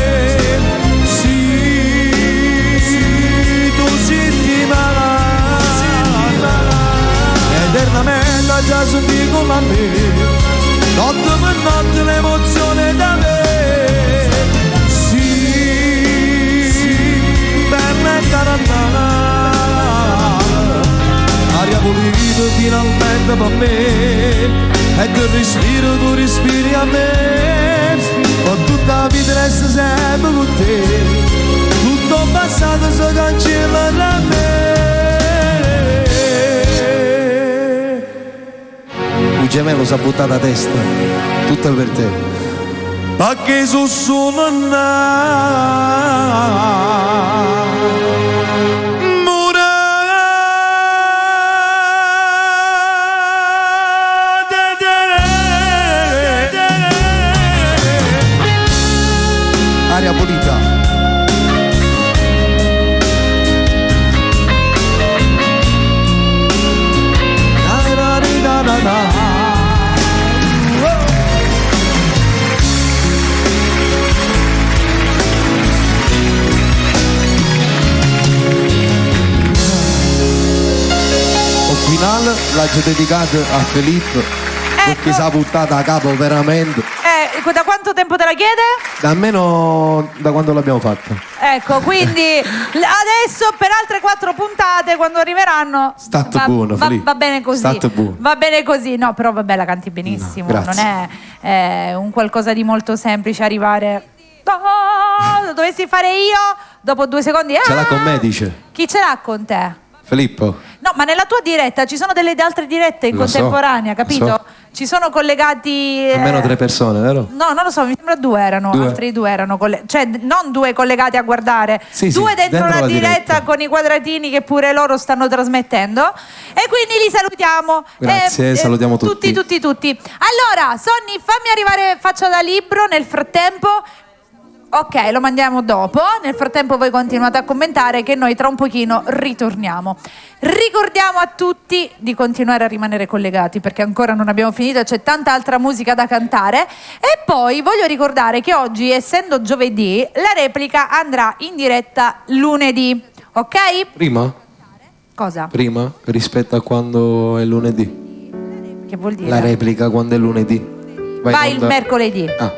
Sì, tu senti male, eternamente già senti come a me, notte per notte l'emozione da me. Aria pulita finalmente per me, e tu respiro, tu respiri a me. Per tutta la vita resta sempre con te, tutto passato si cancella da me. Un gemello si è buttato a testa, tutto per te. Perché sono Aria pulita. Finale l'ho dedicato a Filippo, perché si è buttata a capo veramente. Da quanto tempo te la chiede? Da almeno da quando l'abbiamo fatta. Ecco, quindi adesso per altre 4 puntate, quando arriveranno, Stato buono, Filippo. Va bene così. Stato buono. Va bene così. No, però vabbè, la canti benissimo. No, non grazie. è un qualcosa di molto semplice arrivare. Lo dovessi fare io dopo 2 secondi. Ce l'ha con me, dice. Chi ce l'ha con te? Filippo. No, ma nella tua diretta ci sono delle altre dirette in Lo so, contemporanea, capito? lo so. Ci sono collegati. Almeno 3 persone, vero? No, non lo so, mi sembra 2 erano, 2. altri 2 erano, cioè non 2 collegati a guardare, Sì, 2 sì, dentro dentro la la diretta diretta con i quadratini che pure loro stanno trasmettendo, e quindi li salutiamo. Grazie, salutiamo tutti. Tutti. Allora, Sonny, fammi arrivare faccia da libro nel frattempo. Ok, lo mandiamo dopo. Nel frattempo voi continuate a commentare, che noi tra un pochino ritorniamo. Ricordiamo a tutti di continuare a rimanere collegati, perché ancora non abbiamo finito, c'è tanta altra musica da cantare. E poi voglio ricordare che oggi, essendo giovedì, la replica andrà in diretta lunedì. Ok? Prima? Cosa? Prima rispetto a quando è lunedì. Che vuol dire? La replica quando è lunedì. Va in il onda- mercoledì. Ah.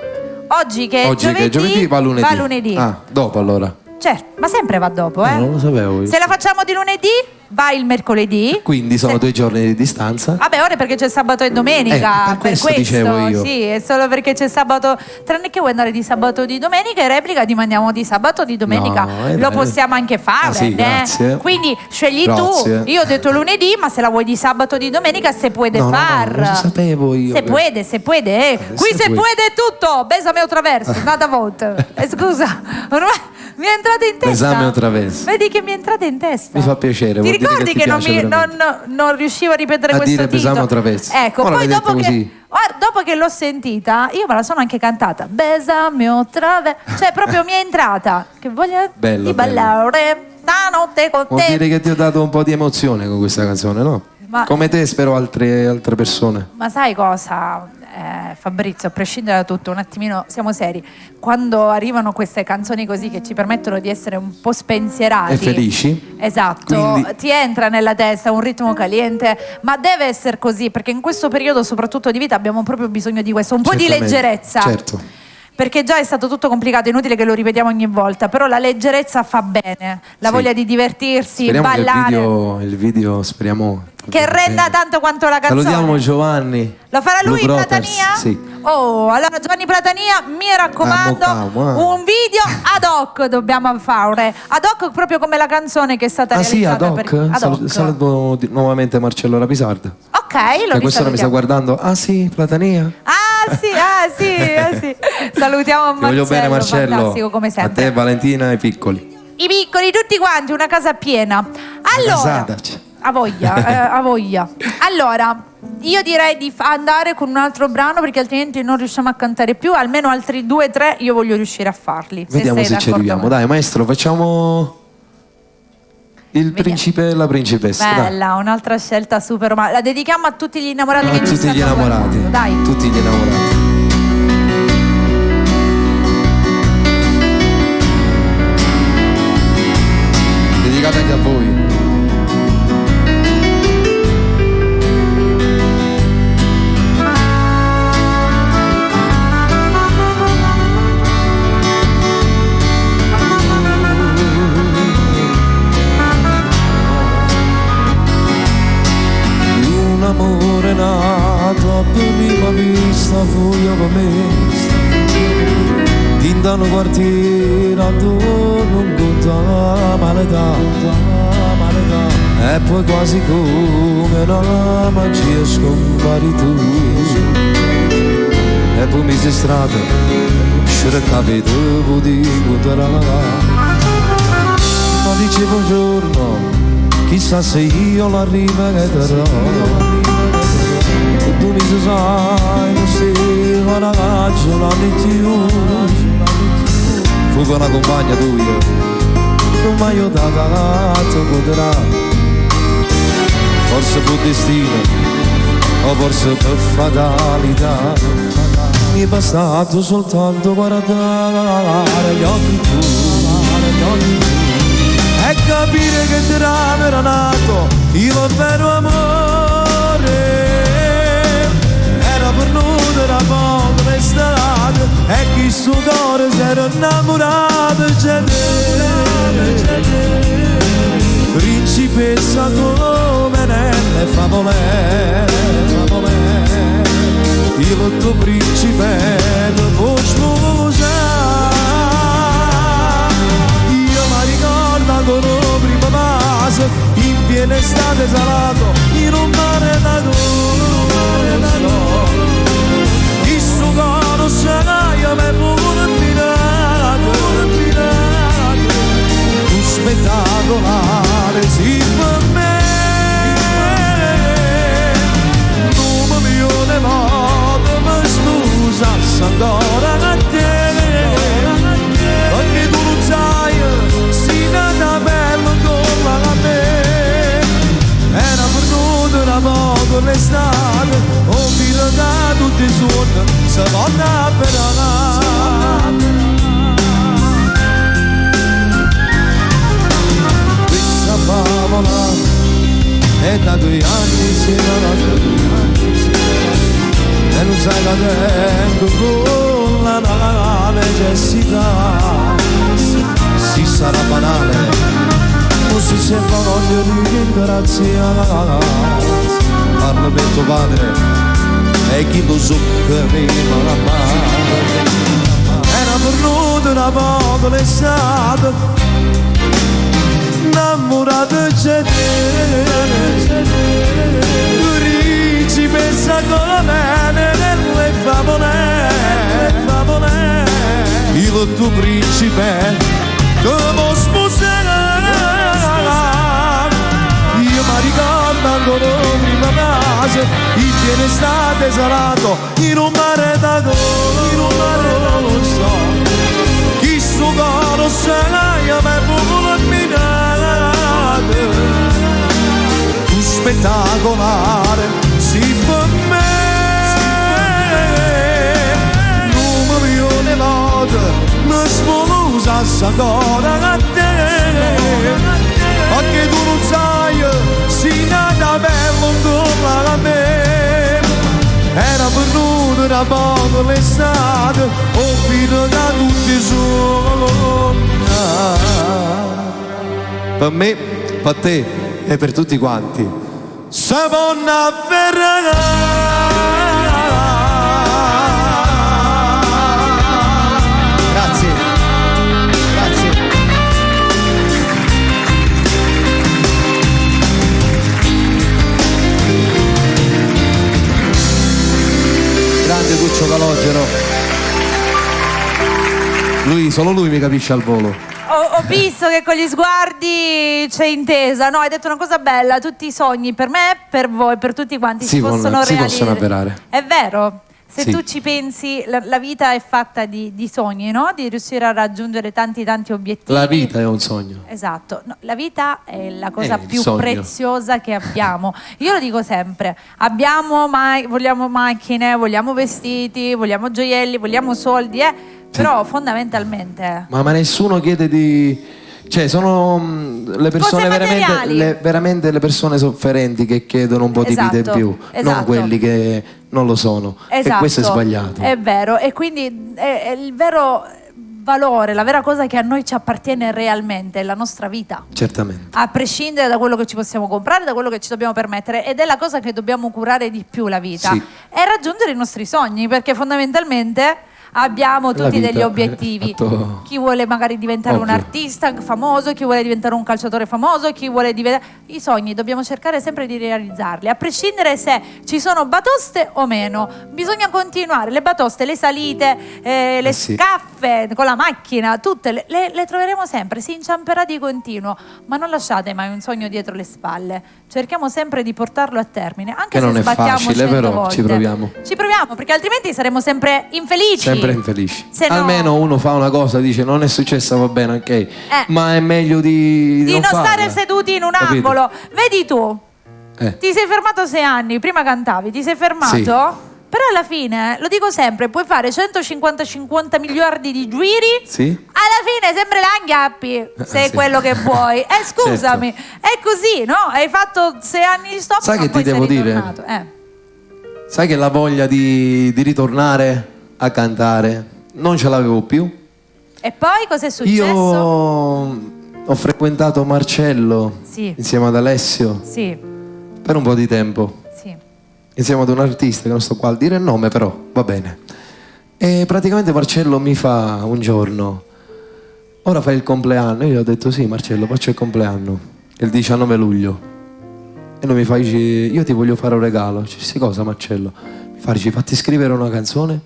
Oggi che è Oggi giovedì, che è giovedì va lunedì. Va lunedì. Ah, dopo allora. Certo, ma sempre va dopo, eh? Non lo sapevo io. Se la facciamo di lunedì, va il mercoledì. Quindi sono Se- 2 giorni di distanza. Vabbè, ora perché c'è sabato e domenica. per questo dicevo io. Sì, è solo perché c'è sabato. Tranne che vuoi andare di sabato o di domenica, e replica ti mandiamo di sabato o di domenica. No, Lo possiamo anche fare. Ah, sì, grazie. Quindi scegli Grazie. tu. Io ho detto lunedì, ma se la vuoi di sabato o di domenica, se puoi No, far. non lo sapevo io. Se puoi. Qui se puoi tutto. Besame otra vez, nada volta. Scusa, ormai mi è entrata in testa. Besame otra vez. Vedi che mi è entrata in testa. Mi fa piacere. Ti vuol dire ricordi ti che non, piace veramente. non riuscivo a ripetere A questo dire titolo? Besame otra vez. Ecco, Ora poi l'hai dopo detto che, così. dopo che l'ho sentita, io me la sono anche cantata. Besame otra vez. Cioè, proprio mi è entrata. Che voglio Bello, di ballare stanotte con Vuol te. dire che ti ho dato un po' di emozione con questa canzone, no? Ma- Come te spero altre persone. Ma sai cosa, Fabrizio, a prescindere da tutto, un attimino siamo seri. Quando arrivano queste canzoni così che ci permettono di essere un po' spensierati E felici. Esatto, Quindi- ti entra nella testa un ritmo caliente, ma deve essere così, perché in questo periodo soprattutto di vita abbiamo proprio bisogno di questo, un po' di Certamente, leggerezza. certo. Perché già è stato tutto complicato, è inutile che lo ripetiamo ogni volta, però la leggerezza fa bene, la Sì. voglia di divertirsi, Speriamo che ballare, il video speriamo che renda tanto quanto la canzone. Salutiamo Giovanni. Lo farà lui in Blue Brothers, Platania? Sì. Oh, allora Giovanni Platania, mi raccomando, un video ad hoc dobbiamo fare. Ad hoc proprio come la canzone che è stata Ah sì, ad realizzata. hoc? Ad hoc. Saluto nuovamente Marcello Rapisarda. Ok, lo Che quest'ora mi sta risalutiamo. guardando. Ah sì, Platania. Ah sì. Salutiamo Ti voglio bene Marcello. fantastico come A sempre. te Valentina e i piccoli. I piccoli, tutti quanti, una casa piena. Allora, casata, cioè. a voglia. Allora, io direi di andare con un altro brano perché altrimenti non riusciamo a cantare più. Almeno altri 2-3 io voglio riuscire a farli. Vediamo se ci arriviamo. Dai, maestro, facciamo il principe e la principessa. Bella, dai. Un'altra scelta super romantica. La dedichiamo a tutti gli innamorati che ci tutti stanno gli innamorati. guardando. Dai. Tutti gli innamorati. Dedicata anche a voi. Amore nato a prima vista fu io per me, dintano quartiere non conta maledà, e poi quasi come una magia scompari tu, e poi mi sei strada scere capito potevo ma dice buongiorno, chissà se io la rivedrò. E tu mi sai, non sei una ragione di più. Fu con una compagna tua, che mai io da cazzo potrà. Forse fu destino, o forse per fatalità. Mi è bastato soltanto guardare gli occhi tuoi, e capire che dramma era nato il vero amore, era venuto da poco l'estate e chi suo cuore si era innamorato c'è te, principessa come nelle favole, il tuo principe ti può sposare. Con prima base in piena estate salato in un mare d'agosto, il suo coro sarà me pure minato, un spettacolare sì per me, un milione di volte mi scusa ancora a te, perché tu non sai nada bello come a me, era venuto da poco l'estate, ho visto da tutti i suoni, se vanno per questa favola è da 2 anni si e non sai da tempo con la necessità. Si sarà banale, o si sembra voglio ringraziare, parlo per tuo padre e chi lo so che prima la mano, era venuto da poco l'estate, innamorato c'è te, principessa come nelle favole, il tuo principe come sposerà. Io mi ricordo ancora prima casa, in piena estate salato in un mare d'agosto, chi suo coro sarà me pure minato, un spettacolare sì per me, un milione di volte mi sposa ancora a te, perché tu non sai si nada bello come a me, era venuto da poco l'estate, ho finito da tutti i suoni, Per me, per te e per tutti quanti. Savona Ferrara. Grande Guccio Calogero. Solo lui mi capisce al volo. ho visto che con gli sguardi c'è intesa, no? Hai detto una cosa bella, tutti i sogni per me, per voi, per tutti quanti si possono avverare. È vero. Se sì. tu ci pensi, la vita è fatta di sogni, no? Di riuscire a raggiungere tanti obiettivi. La vita è un sogno. Esatto. No, la vita è la cosa più sogno. preziosa che abbiamo. Io lo dico sempre. Vogliamo macchine, vogliamo vestiti, vogliamo gioielli, vogliamo soldi, però fondamentalmente... Ma nessuno chiede di... Cioè sono le persone veramente le persone sofferenti che chiedono un po' di vita in più, non quelli che non lo sono. Esatto. E questo è sbagliato. È vero, e quindi è il vero valore, la vera cosa che a noi ci appartiene realmente, è la nostra vita. Certamente. A prescindere da quello che ci possiamo comprare, da quello che ci dobbiamo permettere, ed è la cosa che dobbiamo curare di più la vita. Sì. È raggiungere i nostri sogni, perché fondamentalmente abbiamo tutti degli obiettivi. Chi vuole magari diventare un artista famoso, chi vuole diventare un calciatore famoso, chi vuole diventare... I sogni dobbiamo cercare sempre di realizzarli, a prescindere se ci sono batoste o meno. Bisogna continuare, le batoste, le salite, le scaffe con la macchina, tutte le troveremo sempre, si inciamperà di continuo, ma non lasciate mai un sogno dietro le spalle. Cerchiamo sempre di portarlo a termine, anche che se non è sbattiamo facile, 100 però volte. ci proviamo. Ci proviamo, perché altrimenti saremo sempre infelici. Sempre infelici. Almeno uno fa una cosa, dice non è successa, va bene, ok, ma è meglio di non farla. stare seduti in un angolo. Vedi tu, ti sei fermato 6 anni, prima cantavi, ti sei fermato, sì. Però alla fine, lo dico sempre, puoi fare 150 miliardi di giri, sì. Alla fine sempre l'angappi, se è quello che vuoi. Scusami, certo. È così, no? Hai fatto 6 anni di stop, sai ma che poi ti devo dire? Sai che la voglia di ritornare a cantare non ce l'avevo più. E poi cos'è successo? Io ho frequentato Marcello insieme ad Alessio per un po' di tempo, insieme ad un artista che non sto qua a dire il nome, però va bene. E praticamente Marcello mi fa un giorno: ora fai il compleanno. Io gli ho detto sì Marcello, faccio il compleanno il 19 luglio. E lui mi fa: io ti voglio fare un regalo. Sì, cosa Marcello? Mi fa: fatti scrivere una canzone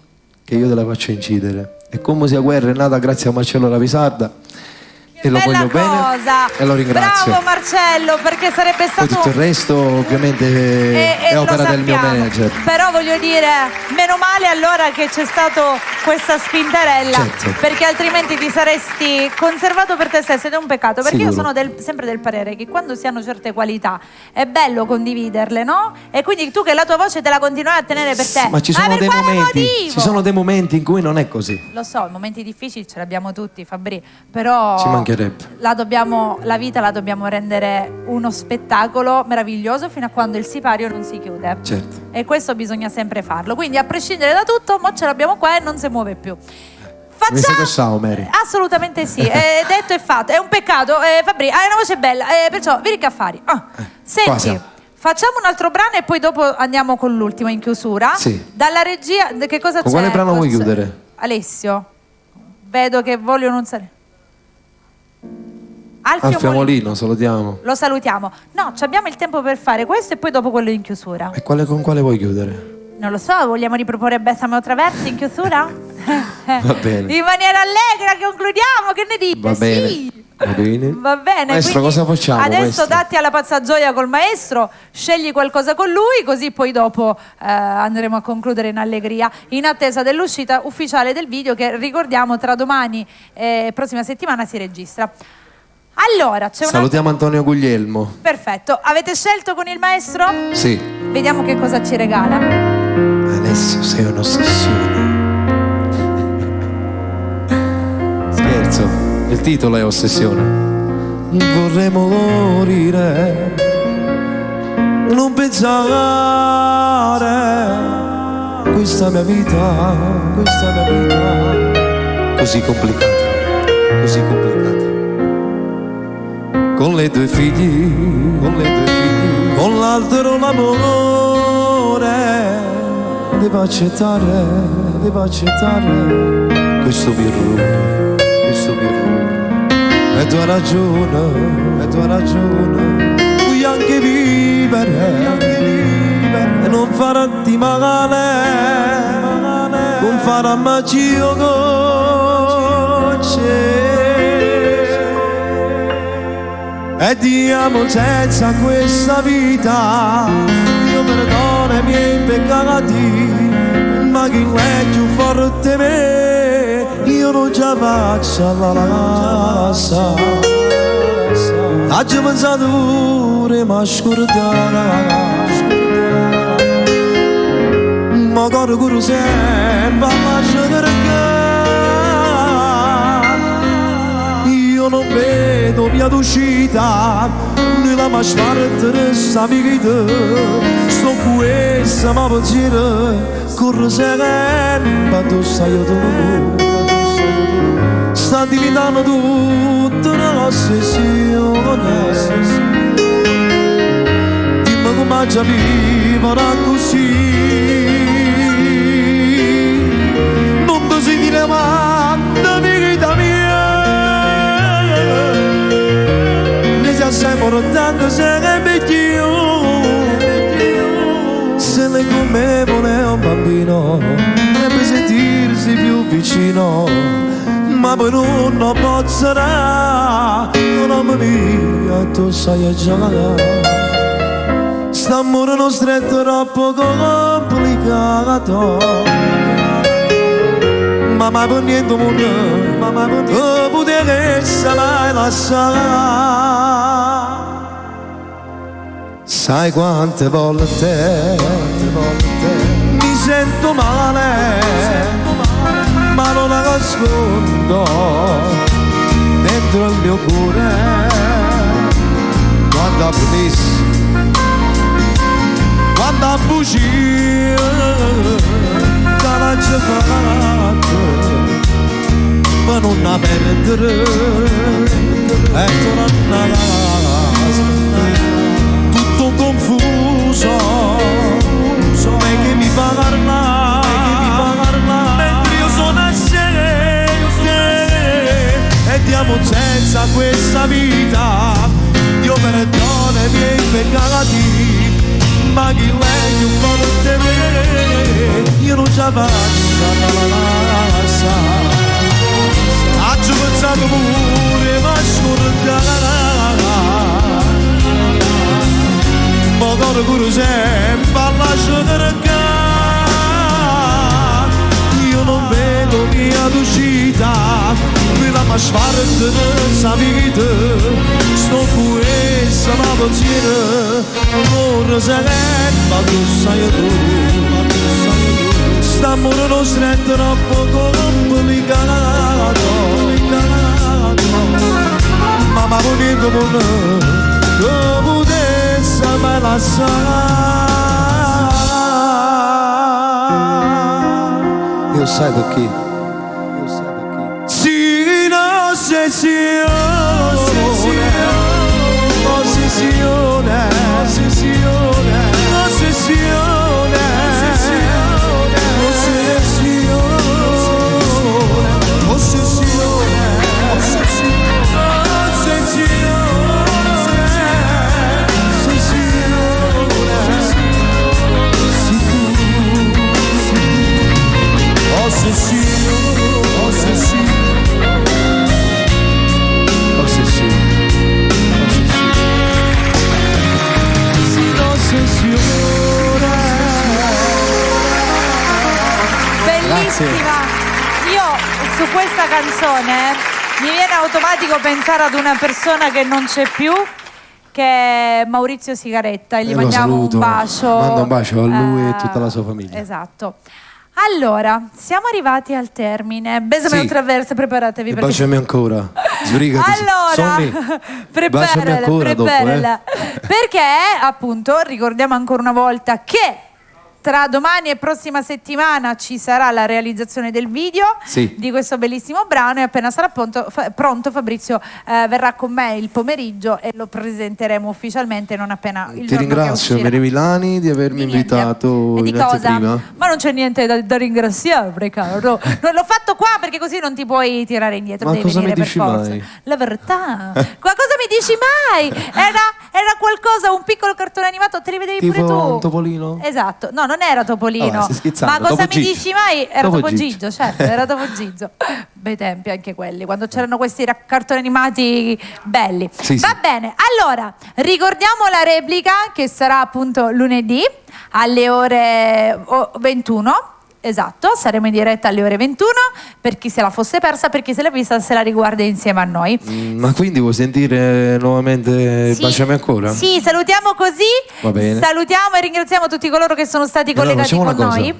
che io te la faccio incidere. E come sia guerra è nata grazie a Marcello Ravisarda. E lo voglio bene e lo ringrazio. Bravo Marcello, perché sarebbe stato... Poi tutto il resto ovviamente è opera del mio manager. Però voglio dire, meno male allora che c'è stato questa spintarella, certo. Perché altrimenti ti saresti conservato per te stesso, ed è un peccato, perché io sono sempre del parere che quando si hanno certe qualità è bello condividerle, no? E quindi tu che la tua voce te la continuerai a tenere per te. Ma ci sono dei momenti in cui non è così. Lo so, i momenti difficili ce li abbiamo tutti, Fabri, però ci mancherebbe. La vita la dobbiamo rendere uno spettacolo meraviglioso fino a quando il sipario non si chiude. Certo. E questo bisogna sempre farlo. Quindi a prescindere da tutto, mo ce l'abbiamo qua e non si muove più. Facciamo, Mary. Assolutamente sì, è detto e fatto. È un peccato, Fabri, hai una voce bella, perciò vieni che affari. Senti, facciamo un altro brano e poi dopo andiamo con l'ultimo in chiusura. Sì. Dalla regia, che cosa c'è? Con quale brano vuoi chiudere? Alessio, vedo che voglio non salire. Alfio Molino, salutiamo. Lo salutiamo. No, abbiamo il tempo per fare questo e poi dopo quello in chiusura. E con quale vuoi chiudere? Non lo so, vogliamo riproporre Bessame Traversi in chiusura? Va bene. In maniera allegra che concludiamo, che ne dite? Va bene. Sì. Va bene. Va bene. Maestro, cosa facciamo? Adesso maestro? datti alla pazza gioia col maestro, scegli qualcosa con lui, così poi dopo andremo a concludere in allegria, in attesa dell'uscita ufficiale del video che, ricordiamo, tra domani e prossima settimana si registra. Allora, salutiamo Antonio Guglielmo. Perfetto. Avete scelto con il maestro? Sì. Vediamo che cosa ci regala. Alessio, sei un'ossessione. Scherzo, il titolo è Ossessione. Vorrei morire, non pensare questa mia vita così complicata, con le due figli, con l'altro l'amore. Devo accettare questo mio errore. E tu hai ragione, puoi anche vivere e non farti male, non farà magia con te. e diamo senza questa vita. Io perdono i miei peccati, ma chi è più forte di me, io non ce la faccio la ragazza. Oggi pensato pure ma scordare, ma corro sempre alla cerca. Io non vedo via d'uscita, nella mia sparta sta vita. Sto qui, ma pensiero, corro sempre, tu sai tu. Sta diventando tutta un'ossessione. Dimmi come già vivrà così. Non ti si dire mai, vita mia. Ne sa sempre tanto se ne vecchio. Se ne come vuole un bambino, deve sentirsi più vicino. Ma per non pozzerà, non mia, tu sai già. St'amore non stretto troppo complicato. Ma mai per niente mondo, tu potresti mai lasciare. Sai quante volte mi sento male, ma non la nascondo dentro il mio cuore. Quando ha promesso, quando ha bugia, da la giocata per non la perdere e tornare a casa. Tutto confuso, e che mi fa parlare, mentre io sono assente e diamo senza questa vita. Dio perdono i miei peccati, ma chi lei più forte me, io non ce la faccio la lascia. Oggi pensato pure ma scordare, ma corro sempre alla cerca. Io non vedo via d'uscita, quella mi sparta nella vita. Sto qui, ma pensiero, non serve, tu sai tu. St'amore non stretto troppo complicato. Ma volendo con me, tu potessi mai lasciare. Io sai perché? Sì, un'ossessione, ossessione, ossessione, ossessione, ossessione, ossessione. Bellissima. Io su questa canzone mi viene automatico pensare ad una persona che non c'è più, che è Maurizio Sigaretta, e gli mandiamo un bacio. Mando un bacio a lui e tutta la sua famiglia. Esatto. Allora, siamo arrivati al termine. Besame Sì. attraverso, preparatevi. E baciami ancora. Sbrigati. Allora, Baciami ancora dopo, perché appunto ricordiamo ancora una volta che tra domani e prossima settimana ci sarà la realizzazione del video di questo bellissimo brano, e appena sarà pronto Fabrizio verrà con me il pomeriggio e lo presenteremo ufficialmente non appena il Ti ringrazio Mary Milani di avermi invitato e di in cosa? anteprima. Ma non c'è niente da ringraziare, Riccardo. Non l'ho fatto qua perché così non ti puoi tirare indietro. Ma devi cosa venire mi dici per forza. mai? La verità. Ma cosa mi dici mai? Era qualcosa, un piccolo cartone animato, te li vedevi Tipo pure tu. un topolino? Esatto. No, non era Topolino. Vabbè, stai scherzando, Ma cosa Topo mi Gigio. dici mai? Era Topo Topo Gigio. Gigio, certo, era Topo Gigio. Bei tempi anche quelli, quando c'erano questi cartoni animati belli. Sì, Va sì. bene, allora, ricordiamo la replica che sarà appunto lunedì alle ore 21. Esatto, saremo in diretta alle ore 21 per chi se la fosse persa, per chi se l'ha vista se la riguarda insieme a noi. Ma quindi vuoi sentire nuovamente Sì, Baciami ancora? Sì, salutiamo così. Va bene. Salutiamo e ringraziamo tutti coloro che sono stati Allora, collegati facciamo con una cosa. noi.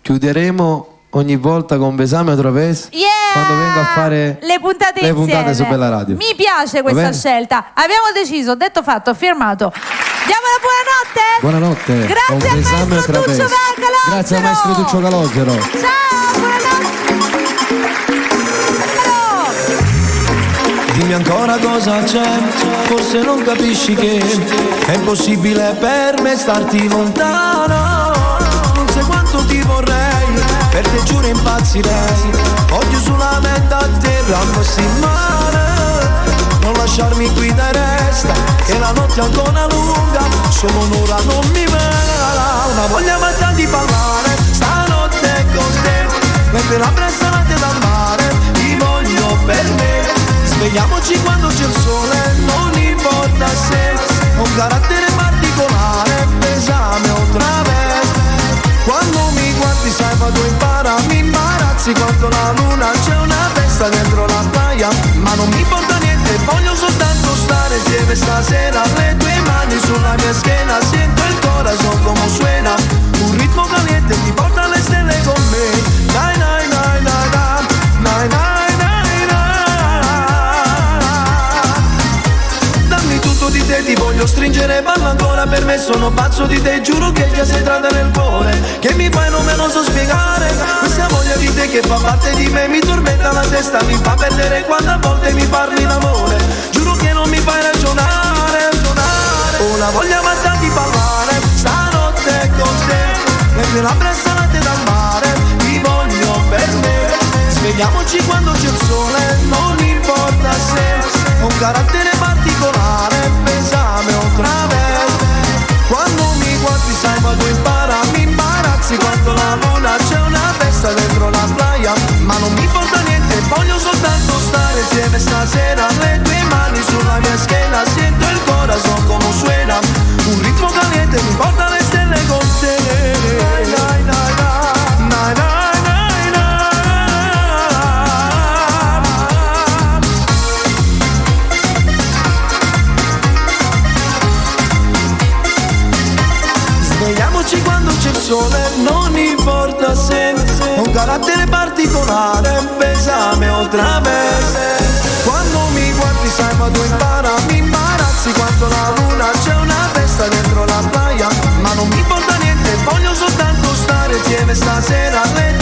Chiuderemo ogni volta con Besame a través Yeah! quando vengo a fare le puntate insieme. su Bella Radio. Mi piace Va questa bene? scelta. Abbiamo deciso, detto fatto, firmato. Diamo la buonanotte. Buonanotte. Grazie Con al Besame maestro a través. Tuccio Calogero. Grazie al maestro Tuccio Calogero. Ciao, buonanotte. Dimmi ancora cosa c'è, forse non capisci che è impossibile per me starti lontano. Non sai quanto ti vorrei, per te giuro impazzirei. Odio sulla mente a terra, così male. Non lasciarmi qui dai resta, che la notte è ancora lunga, solo un'ora non mi va. Una voglia matta di parlare, stanotte con te, mentre la pressate dal mare, ti voglio per me. Svegliamoci quando c'è il sole, non importa se ho un carattere particolare, pesame otra vez. Quando mi guardi sai vado in para, mi imbarazzi quanto la luna, c'è una festa dentro la playa, ma non mi importa niente, voglio soltanto stare insieme stasera. Le tue mani sulla mia schiena, sento il corazon come suena, un ritmo caliente mi porta alle stelle con me. Dai dai dai dai dai, dai dai dai dai. Dammi tutto di te, ti voglio stringere, balla ancora, per me sono pazzo di te, giuro che già sei entrata nel cuore, che mi fai non me lo so spiegare, questa voglia di te che fa parte di me, mi tormenta la testa, mi fa perdere quando a volte mi parli d'amore, giuro che non mi fai ragionare, ho la voglia matta di parlare, stanotte con te, mentre la pressate dal mare, ti voglio per me, svegliamoci quando c'è il sole, non importa se ho un carattere particolare, pesame otra vez. Quando mi guardi sai vado in para, mi imbarazzi quanto la luna, c'è una festa dentro la playa, ma non mi importa niente, voglio soltanto stare insieme stasera. Le tue mani sulla mia schiena, sento il corazon come suena, un ritmo caliente mi porta alle stelle con te. Dai, dai, dai, dai, dai, dai, svegliamoci quando c'è il sole, non importa se ho un carattere particolare, besame otra vez. Quando mi guardi sai vado in para, mi imbarazzi quanto la luna, c'è una festa dentro la playa, ma non mi importa niente, voglio soltanto stare insieme stasera. Le